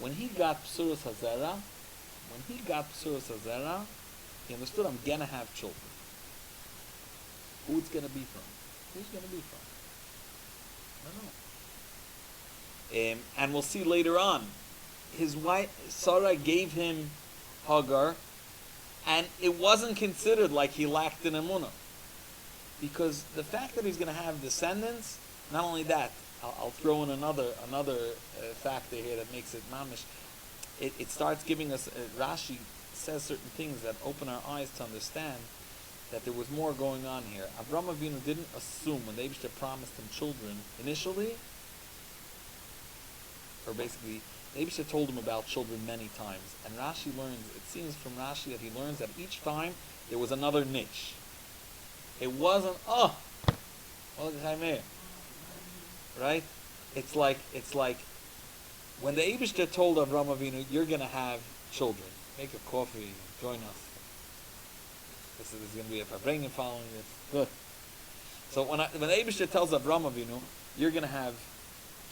When he got Psuras Hazera, he understood, I'm gonna have children. Who it's gonna be from? Who's gonna be from? I don't know. And we'll see later on. His wife Sarah gave him Hagar, and it wasn't considered like he lacked in Emuna, because the fact that he's going to have descendants. Not only that, I'll throw in another factor here that makes it mamish. It starts giving us. Rashi says certain things that open our eyes to understand that there was more going on here. Avraham Avinu didn't assume when the Eibishter promised him children initially, or basically, the Eibishter told him about children many times. And Rashi learns, it seems from Rashi that he learns that each time there was another niche. It wasn't, right? It's like when the Eibishter told Avraham Avinu, you're going to have children, make a coffee, join us. This is going to be a bringing following this. Good. So when the Eibishter tells Avraham Avinu, you're going to have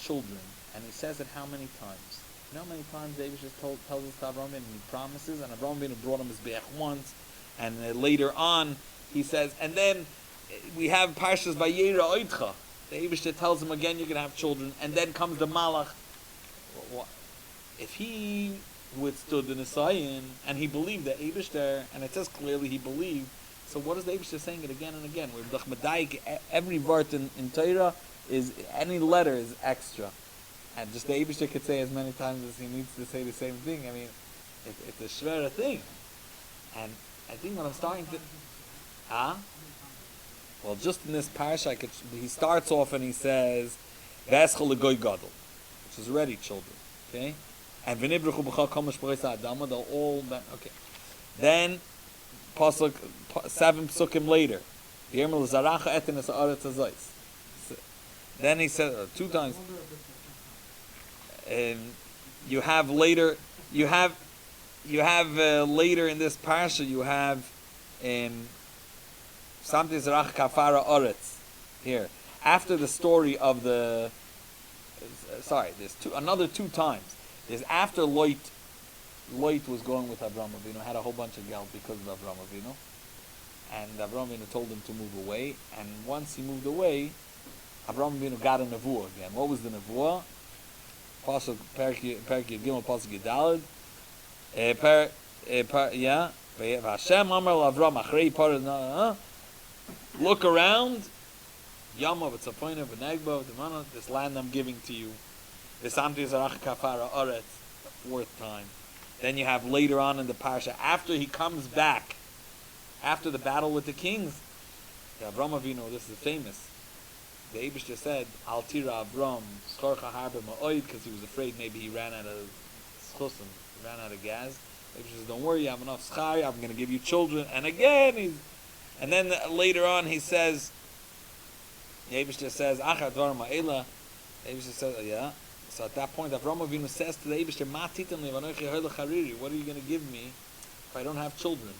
children, and he says it how many times? You know how many times the Eibishter tells us to Avraham Avinu, and he promises, and Avraham Avinu brought him his be'ech once, and later on, he says, and then we have Parshas Vayera Oitcha. The Eibishter tells him again, you're going to have children, and then comes the Malach. If he withstood the Nisayan, and he believed the Eibishter, and it says clearly he believed, so what is the Eibishter saying it again and again? Every word in Torah is, any letter is extra. And just the Eibishter could say as many times as he needs to say the same thing. I mean, it's a shvera thing. And I think what I'm starting to... Well, just in this parsha, he starts off and he says, V'eschol legoy gadol, which is already children. Okay? And v'nivruchu b'chal kol mishparos ha'adama, they'll all... Okay. Then, Pasuk 7 psukim later, then he said 2 times. You have later in this parsha you have something zarach kafara oretz here after the story of the. There's another 2 times. There's after Lech was going with Avraham Avinu, had a whole bunch of geld because of Avraham Avinu, and Avraham Avinu told him to move away. And once he moved away, Avraham Avinu got a nevuah again. What was the nevuah? Pasuk Perek Gimel Pasuk Yidalid. Hashem Amar Avram Achrei Parah. Look around. Yamav Tzapona V'Negba V'Demana. This land I'm giving to you. This Amti Zarach Kafara Oretz. The 4th time. Then you have later on in the parsha, after he comes back, after the battle with the kings, Avram Avinu, this is famous. The Eibishter said, Al Tira Avram, Schorcha Harbe Ma'oid, because he was afraid maybe he ran out of schusim, ran out of gas. The Eibishter says, don't worry, I have enough schar, I'm going to give you children. And again, and then later on he says, the Eibishter says, Achar Dvar Ma'ela. The Eibishter says, yeah. So at that point, Avraham Avinu says to the Eibishter, Ma titan li v'anochi hoylech hariri. What are you going to give me if I don't have children?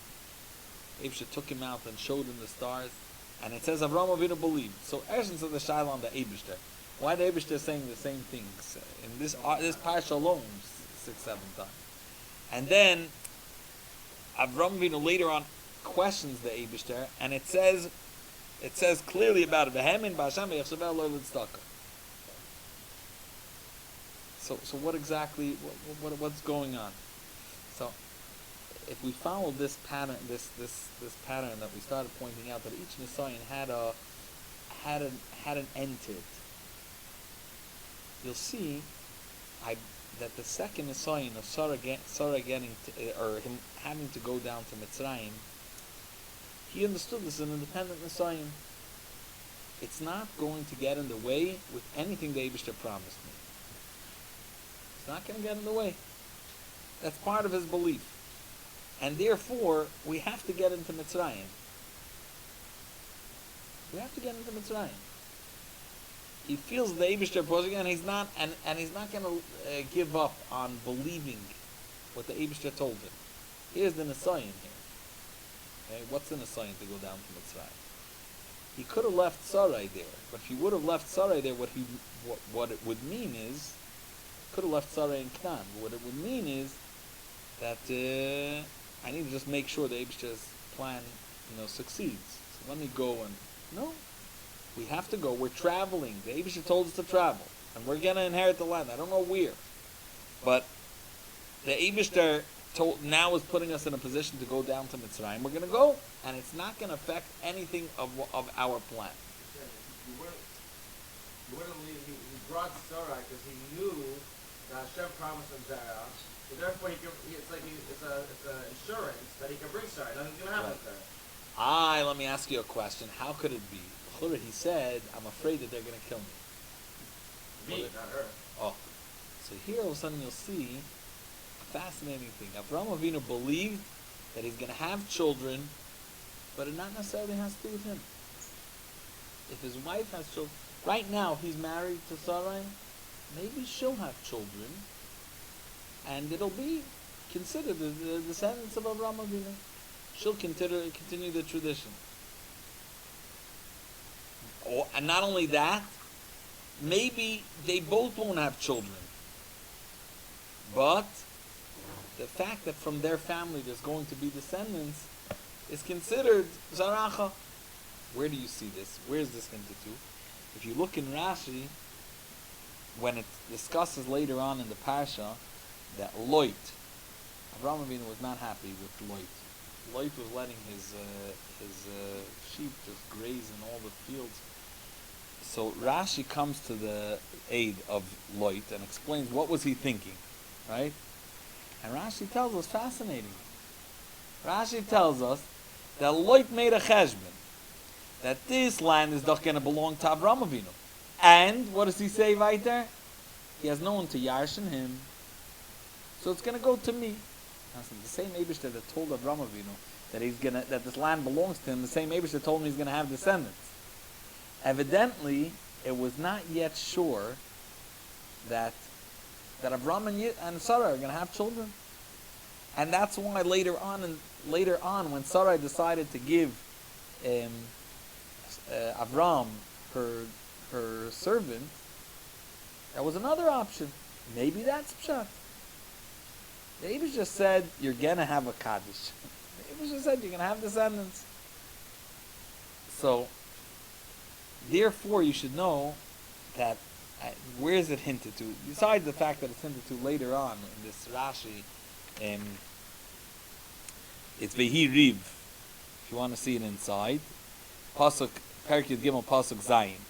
The Eibishter took him out and showed him the stars. And it says Avraham Avinu believed. So essence of the Shaila on the Eibishter. Why the Eibishter is saying the same things? In this parsha alone, 6-7 times. And then, Avraham Avinu later on questions the Eibishter, and it says clearly about it. V'hemin b'Hashem v'yachshaveh lo l'tzedakah. So what exactly, what's going on? So if we follow this pattern, this pattern that we started pointing out, that each Nisayan had an end to it, you'll see that the second Nisayan of Sarah getting or him having to go down to Mitzrayim, he understood this as an independent Nisayan. It's not going to get in the way with anything the Eibishter promised me. It's not going to get in the way. That's part of his belief. And therefore, we have to get into Mitzrayim. We have to get into Mitzrayim. He feels the Eibishter posing, and he's not going to give up on believing what the Eibishter told him. Here's the Nisayan here. Okay, what's the Nisayan to go down to Mitzrayim? He could have left Sarai there, but if he would have left Sarai there, what it would mean is, could have left Sarai in Canaan. What it would mean is that I need to just make sure the Eibishter's plan, succeeds. So let me go and no, we have to go. We're traveling. The Eibishter told us to travel, and we're gonna inherit the land. I don't know where, but the Eibishter now is putting us in a position to go down to Mitzrayim. We're gonna go, and it's not gonna affect anything of our plan. He brought Sarai because he knew that Hashem promised him Zerah, so therefore it's an insurance that he can bring Sarai. Nothing's going to happen with her. Let me ask you a question. How could it be? He said, I'm afraid that they're going to kill me. Me, not her. Oh. So here all of a sudden you'll see a fascinating thing. Avraham Avinu believed that he's going to have children, but it not necessarily has to do with him. If his wife has children, right now he's married to Sarai, maybe she'll have children, and it'll be considered the descendants of Avraham Avinu. She'll continue the tradition. And not only that, maybe they both won't have children. But the fact that from their family there's going to be descendants is considered zaracha. Where do you see this? Where is this hinted to? If you look in Rashi, when it discusses later on in the Parsha that Lech, Avraham Avinu was not happy with Lech. Lech was letting his sheep just graze in all the fields. So Rashi comes to the aid of Lech and explains what was he thinking, right? And Rashi tells us, fascinating. Rashi tells us that Lech made a cheshbon, that this land is not going to belong to Avraham Avinu. And what does he say right there? He has no one to yarshin him, so it's going to go to me. Now, the same Eibishter that told Avraham Avinu that this land belongs to him, the same Eibishter told him he's going to have descendants. Evidently, it was not yet sure that Avraham and Sarah are going to have children, and that's why later on, when Sarah decided to give Avraham her servant, that was another option. Maybe that's pshat. The Eibush just said you're gonna have a kaddish. The Eibush just said you're gonna have descendants. So, therefore, you should know that where is it hinted to? Besides the fact that it's hinted to later on in this Rashi, it's Vehi Riv. If you want to see it inside, Pasuk Perek Yud Gimel Pasuk Zayin.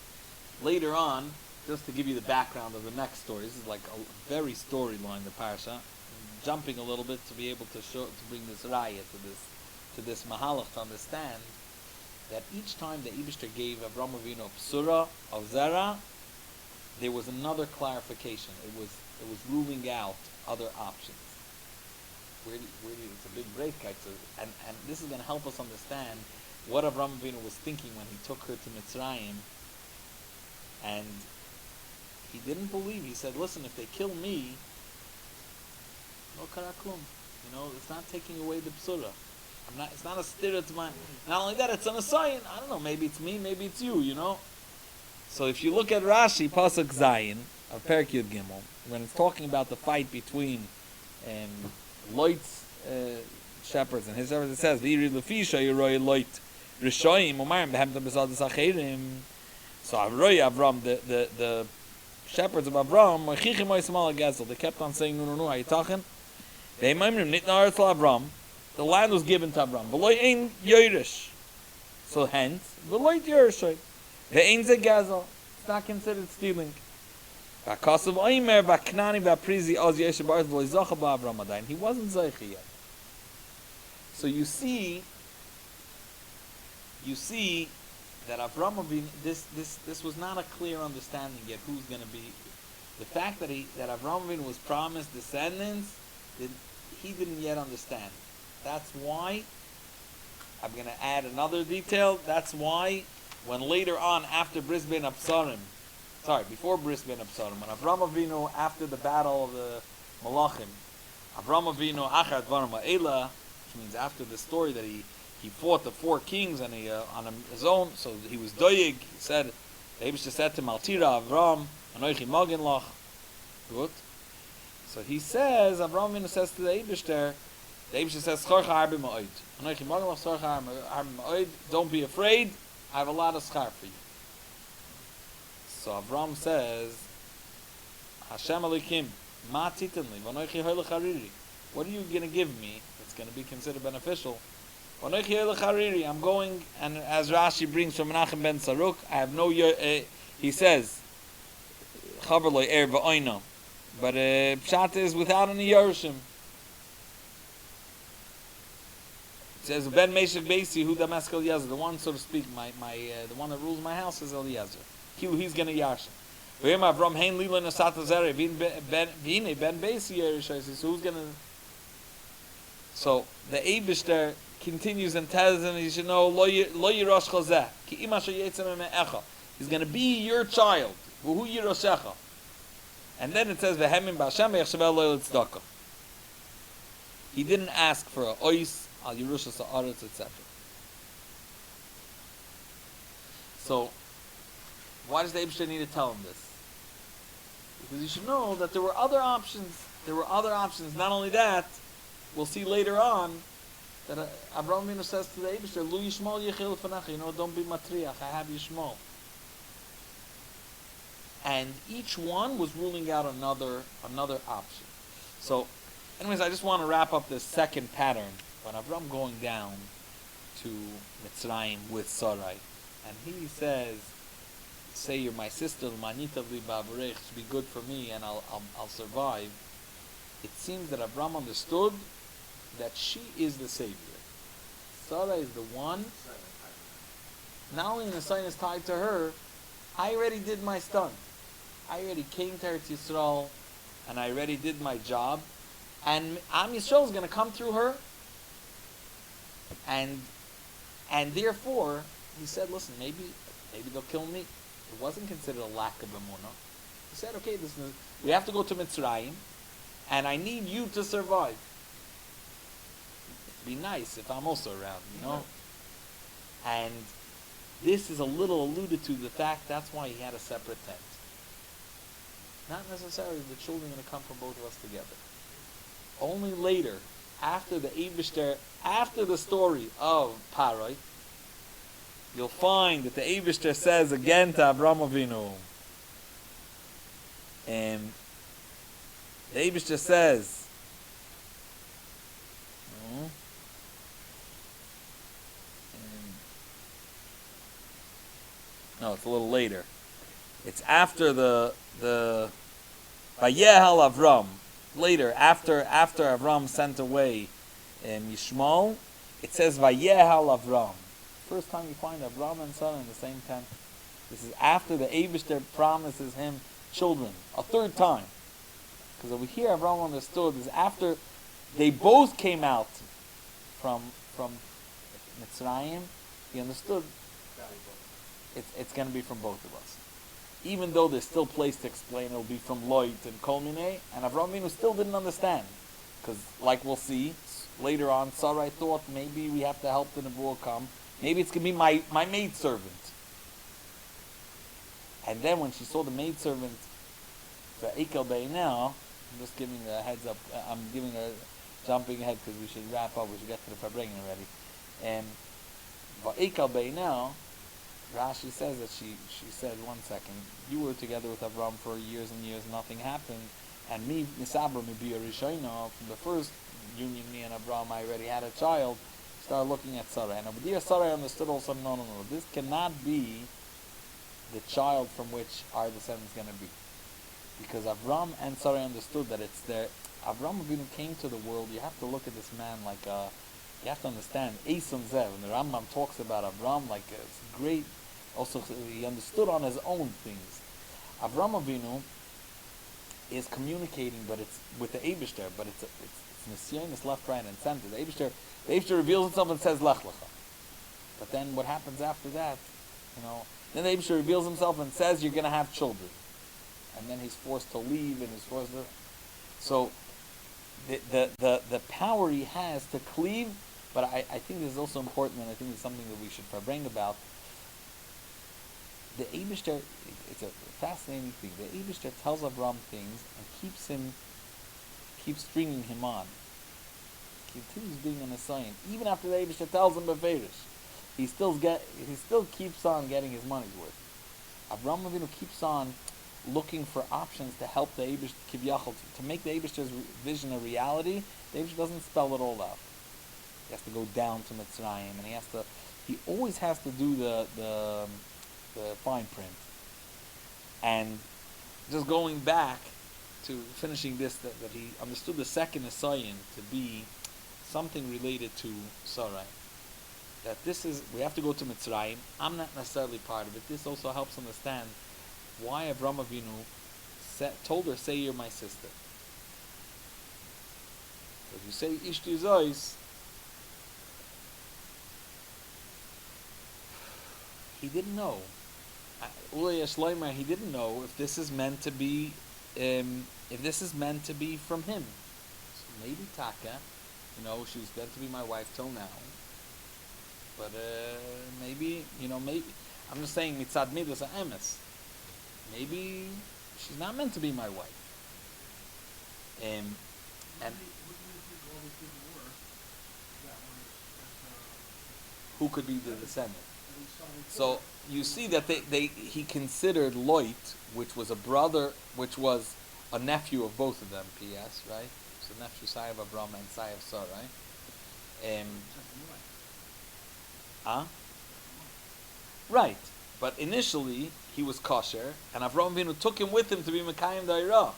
Later on, just to give you the background of the next story, this is like a very storyline, the Parsha, jumping a little bit to be able to bring this raya to this mahalach, to understand that each time the Eibishter gave Avraham Avinu a psura of zera, there was another clarification. It was ruling out other options. It's a big break, and this is going to help us understand what Avraham Avinu was thinking when he took her to Mitzrayim. And he didn't believe. He said, listen, if they kill me, no karakum. It's not taking away the psura. It's not a stira to mine. Not only that, it's an asayin. I don't know, maybe it's me, maybe it's you, So if you look at Rashi, Pasuk Zayin, of Perek Yud Gimel, when it's talking about the fight between Lech's shepherds and his shepherds, it says, V'iri lefisha yiroi Lech Reshonim, umayim behemta b'sad acherim. So Avram, the shepherds of Avram, they kept on saying, no, are you talking? The land was given to Avram. So hence, it's not considered stealing. He wasn't Zeichi yet. So you see that Avraham Avinu, this was not a clear understanding yet who's going to be. The fact that Avraham Avinu was promised descendants, he didn't yet understand. That's why, I'm going to add another detail, that's why when later on, after before Bris Ben Absarim, when Avraham Avinu, after the battle of the Malachim, Avraham Avinu, Achar Dvarim Ha'ela, which means after the story that he fought the 4 kings and he on his own, so he was doyeg. He said, the Eibishter said to him, Altira Avram, Anoichi Magin Lach. Good. So he says, Avraham Avinu says to the Eibishter says, Schorcha Harbi Ma'od. Anoichi Magin Lach, Schorcha Harbi Ma'od. Don't be afraid, I have a lot of schar for you. So Avram says, Hashem Elikim, Ma Titanli, Vanoichi Hoylech Hariri. What are you going to give me that's going to be considered beneficial? I'm going, and as Rashi brings from Menachem ben Saruk, I have no, he says, Chaver er v'oino, but Pshat is without any Yerushim. It says, Ben Meshach Beisi, who Damascus Eliezer, the one, so to speak, the one that rules my house is Eliezer. He's going to Yarshim. Avram hein lila nasata zere, v'ine ben Beisi Yerush, so who's going to... So, the Eibishter continues and tells him, you should know, Lo yirosh chazeh, ki ima sheyetzem me'echa. He's going to be your child. V'hu yiroshecha. And then it says, V'hemim b'Hashem v'yachshavel lo l'tzdaka. He didn't ask for a ois al Yerusha Sa'aretz, etc. So, why does the Eibishter need to tell him this? Because you should know that there were other options. There were other options. Not only that, we'll see later on that Avraham Avinu says to the Eibishter, "Lu yishmol yechil lefanecha." Don't be matriach. I have yishmol. And each one was ruling out another option. So, anyways, I just want to wrap up this second pattern. When Avram going down to Mitzrayim with Sarai, and he says, "Say you're my sister, manitav li ba'avarech, to be good for me, and I'll survive." It seems that Avram understood that she is the savior. Sarah is the one. Not only the sign is tied to her, I already did my stunt. I already came to Eretz Yisrael, and I already did my job, and Am Yisrael is going to come through her, and therefore he said, "Listen, maybe they'll kill me." It wasn't considered a lack of Amuna. He said, "Okay, we have to go to Mitzrayim, and I need you to survive. It'd be nice if I'm also around, And this is a little alluded to the fact that's why he had a separate tent. Not necessarily the children are going to come from both of us together. Only later, after the Eibishter, after the story of Parai, you'll find that the Eibishter says again to Avraham Avinu, the Eibishter says, no, it's a little later. It's after the Vayehal Avram. Later, after Avram sent away Yishmael, it says Vayehal Avram. First time you find Avram and Sarah in the same tent. This is after the Eibishter promises him children a third time. Because over here, Avram understood is after they both came out from Mitzrayim, he understood it's going to be from both of us. Even though there's still place to explain, it'll be from Loit and Kol Minei, and Avraham Avinu still didn't understand. Because, like we'll see, later on, Sarai thought maybe we have to help the Nebuah come. Maybe it's going to be my maidservant. And then when she saw the maidservant, Ekel Beinah, I'm just giving a heads up, I'm giving a jumping ahead because we should wrap up, we should get to the Farbrengen already. And Ekel Beinah, Rashi says that she said, "1 second, you were together with Avram for years and years, nothing happened, and me, Nisabra, me be a Rishonim, from the first union, me and Avram, I already had a child." Started looking at Sarah, and over there, Sarah understood also, no, this cannot be the child from which our descendants going to be, because Avram and Sarah understood that it's their. Avram Avinu came to the world. You have to look at this man like you have to understand Eson Zev, and the Rambam talks about Avram like it's great. Also, he understood on his own things. Avraham Avinu is communicating, but it's with the Eibishter, but it's Nisyonis left, right, and center. The Eibishter reveals himself and says Lech Lecha. But then what happens after that? Then the Eibishter reveals himself and says you're going to have children, and then he's forced to leave, and he's forced to. So the power he has to cleave. But I think this is also important, and I think it's something that we should bring about. The Eibishter, it's a fascinating thing. The Eibishter tells Avram things and keeps stringing him on. Continues being an Messiah. Even after the Eibishter tells him Beferish, he still keeps on getting his money's worth. Avram Avinu keeps on looking for options to help the Eibishter, Kivyachol, to make the Eibishter's vision a reality. The Eibishter doesn't spell it all out. He has to go down to Mitzrayim, and he always has to do the fine print. And just going back to finishing this, that he understood the second Nisayan to be something related to Sarai. That we have to go to Mitzrayim. I'm not necessarily part of it. This also helps understand why Avraham Avinu told her, "Say you're my sister." If you say Ishti Zois, he didn't know. He didn't know if this is meant to be, from him. So maybe Taka, she was meant to be my wife till now. But maybe, maybe I'm just saying mitzad midas ha'emes. Maybe she's not meant to be my wife. And who could be the descendant? So you see that he considered Lot, which was a brother, which was a nephew of both of them. P.S. Right? So nephew Sai of Abraham and Sai of Sarah. Right. But initially he was kosher, and Avraham Avinu took him with him to be Mekayim Dairah.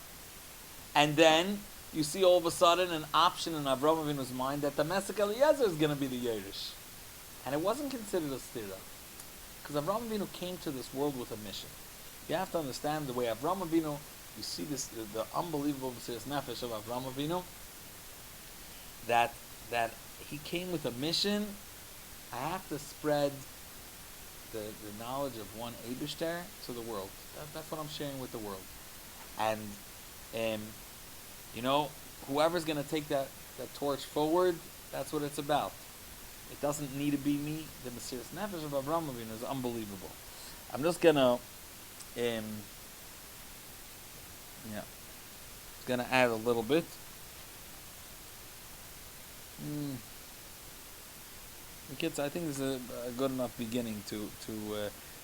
And then you see all of a sudden an option in Avraham Avinu's mind that the Mesek Eliezer is going to be the Yerush. And it wasn't considered a stira. Because Avraham Avinu came to this world with a mission. You have to understand the way Avraham Avinu, you see this, the unbelievable Mesiras Nefesh of Avraham Avinu, that he came with a mission. I have to spread the knowledge of one Eibishter to the world. That's what I'm sharing with the world. And, whoever's going to take that torch forward, that's what it's about. It doesn't need to be me. The Mesiras Nefesh of Avraham Avinu is unbelievable. I'm just gonna, gonna add a little bit. The kids, I think this is a good enough beginning to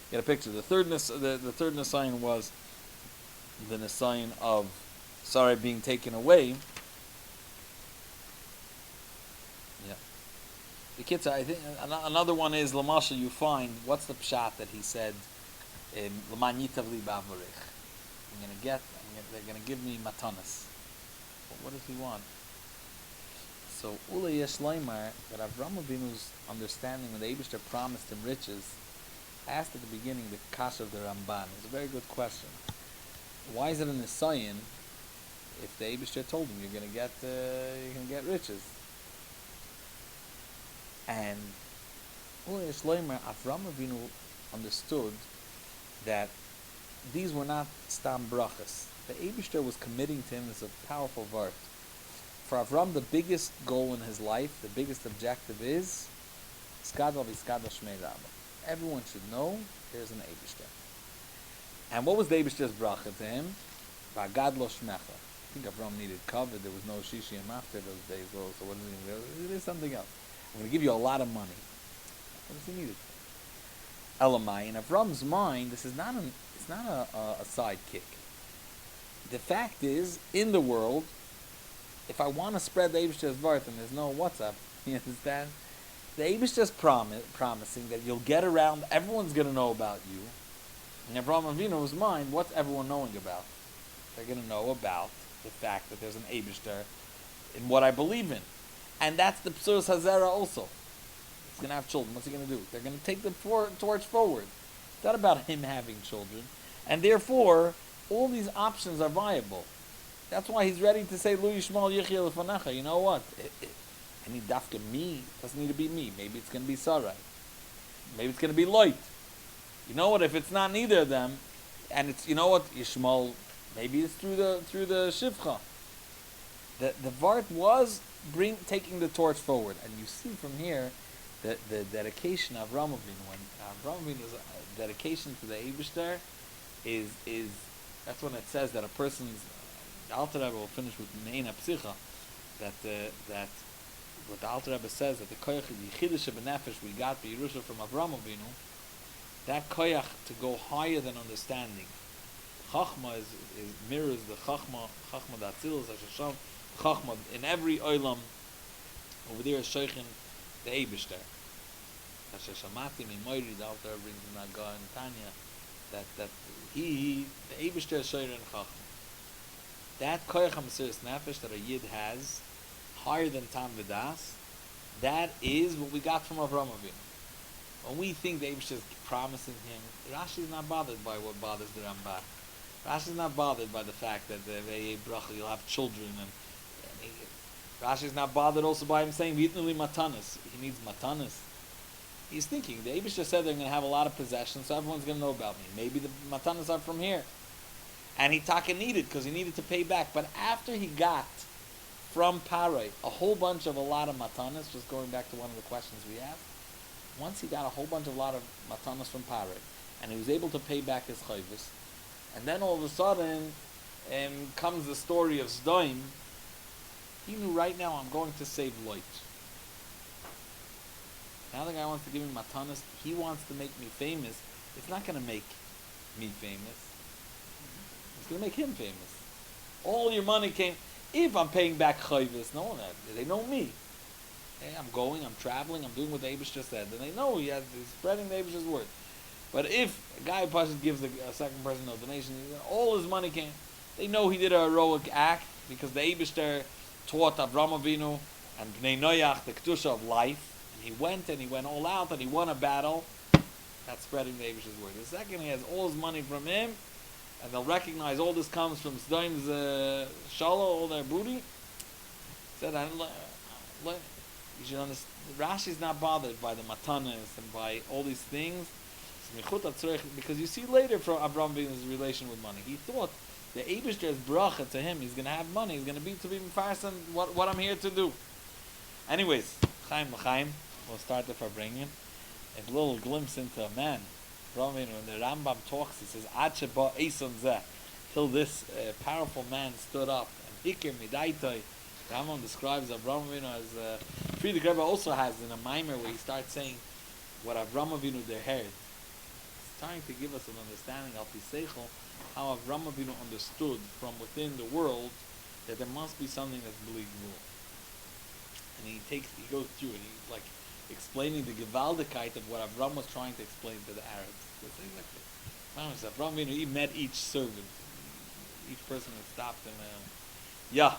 get a picture. The third Nisayon was the Nisayon of Sarai being taken away. The kids, I think another one is Lamasha. You find what's the pshat that he said, "L'man yitav li ba'avorich." They're gonna give me matanas. But what does he want? So Ula Yesh Leimar, that Avraham Avinu's understanding when the Eibishter promised him riches, asked at the beginning the kasha of the Ramban. It's a very good question. Why is it in the Nisayon if the Eibishter told him you're gonna get riches? And Avraham Avinu understood that these were not stam brachas. The Eibishter was committing to him as a powerful vart. For Avram, the biggest goal in his life, the biggest objective is skadal v'skadal shmei Rabba. Everyone should know there's an Eibishter. And what was the Eibishter's bracha to him? V'agad lo shmecha. I think Avram needed cover. There was no shishim after those days. So what is it? It is something else. I'm going to give you a lot of money. What does he need it for? Elamai, in Avram's mind, this is not a sidekick. The fact is, in the world, if I want to spread the Eibishter's Vart and there's no WhatsApp, you understand? The Eibishter's promising that you'll get around, everyone's going to know about you. In Avraham Avinu's mind, what's everyone knowing about? They're going to know about the fact that there's an Eibishter in what I believe in. And that's the Psuras Hazara also. He's going to have children. What's he going to do? They're going to take the torch forward. It's not about him having children. And therefore, all these options are viable. That's why he's ready to say, Lu Yishmal Yechia Lefanecha. You know what? I need dafka me. It doesn't need to be me. Maybe it's going to be Sarai. Maybe it's going to be Lot. You know what? If it's not neither of them, and it's, you know what? Yishmal, maybe it's through the Shivcha. The Vart was taking the torch forward, and you see from here the dedication of Avraham Avinu. When Avraham Avinu's dedication to the Eibishter is that's when it says that a person's the Alter Rebbe will finish with Meina Psicha, that what the Alter Rebbe says that the koyach yichidish benefesh we got by Yerusha from Avraham Avinu, that koyach to go higher than understanding. Chachma is mirrors the Chachma Datzilus Hashasham. Chachma in every oilam over there is Sheikhin the Eibishter. Hashashamati Mimoiri, the Alter brings in Naga and Tanya that the Eibishter is Sheikhin Chachma. That koyach HaMesiras Nefesh that a Yid has higher than Tam V'das, that is what we got from Avraham Avinu. When we think the Eibishter is promising him, Rashi is not bothered by what bothers the Ramban. Rashi is not bothered by the fact that you'll have children, and Rashi is not bothered also by him saying V'yitnu li matanas. He needs matanas. He's thinking the Eibishter said they're going to have a lot of possessions, so everyone's going to know about me. Maybe the matanas are from here, and he taka needed because he needed to pay back. But after he got from Paray a whole bunch of a lot of matanas, just going back to one of the questions we asked, once he got a whole bunch of a lot of matanas from Paray, and he was able to pay back his chayvus, and then all of a sudden comes the story of Zdoim, he knew right now I'm going to save Lech. Now the guy wants to give me matanas, he wants to make me famous. It's not going to make me famous. It's going to make him famous. All your money came, if I'm paying back chayvus, no one, they know me. Hey, I'm going, I'm traveling, I'm doing what the Eibishter said. Then they know he's spreading the Eibishter's word. But if a guy gives a second person a donation, all his money came. They know he did a heroic act because the Eibishter taught Avram Avinu and Bnei Noach the Kedusha of life. And he went all out and he won a battle. That's spreading the Eibishter's word. The second, he has all his money from him, and they'll recognize all this comes from Sdoim's shalom, all their booty. Said, you should understand, Rashi's not bothered by the matanas and by all these things. Because you see later from Avraham Avinu's relation with money. He thought the Eibishter's bracha to him, he's going to have money, he's going to be mefarsan what I'm here to do. Anyways, Chaim, we'll start the Farbrengen. A little glimpse into a man. Avraham Avinu, when the Rambam talks, he says, Ad sheba eison zeh, till this powerful man stood up. And Hikir Midaitoi, Rambam describes Avraham Avinu as Friedrich Rebbe also has in a mimer where he starts saying what Avraham Avinu heard. He's trying to give us an understanding of the Seichel, how Avraham Avinu understood from within the world that there must be something that's believable. And he goes through it. He's like explaining the Gewaldigkeit of what Avraham was trying to explain to the Arabs. Avraham Avinu, he met each servant, each person that stopped him. Yeah.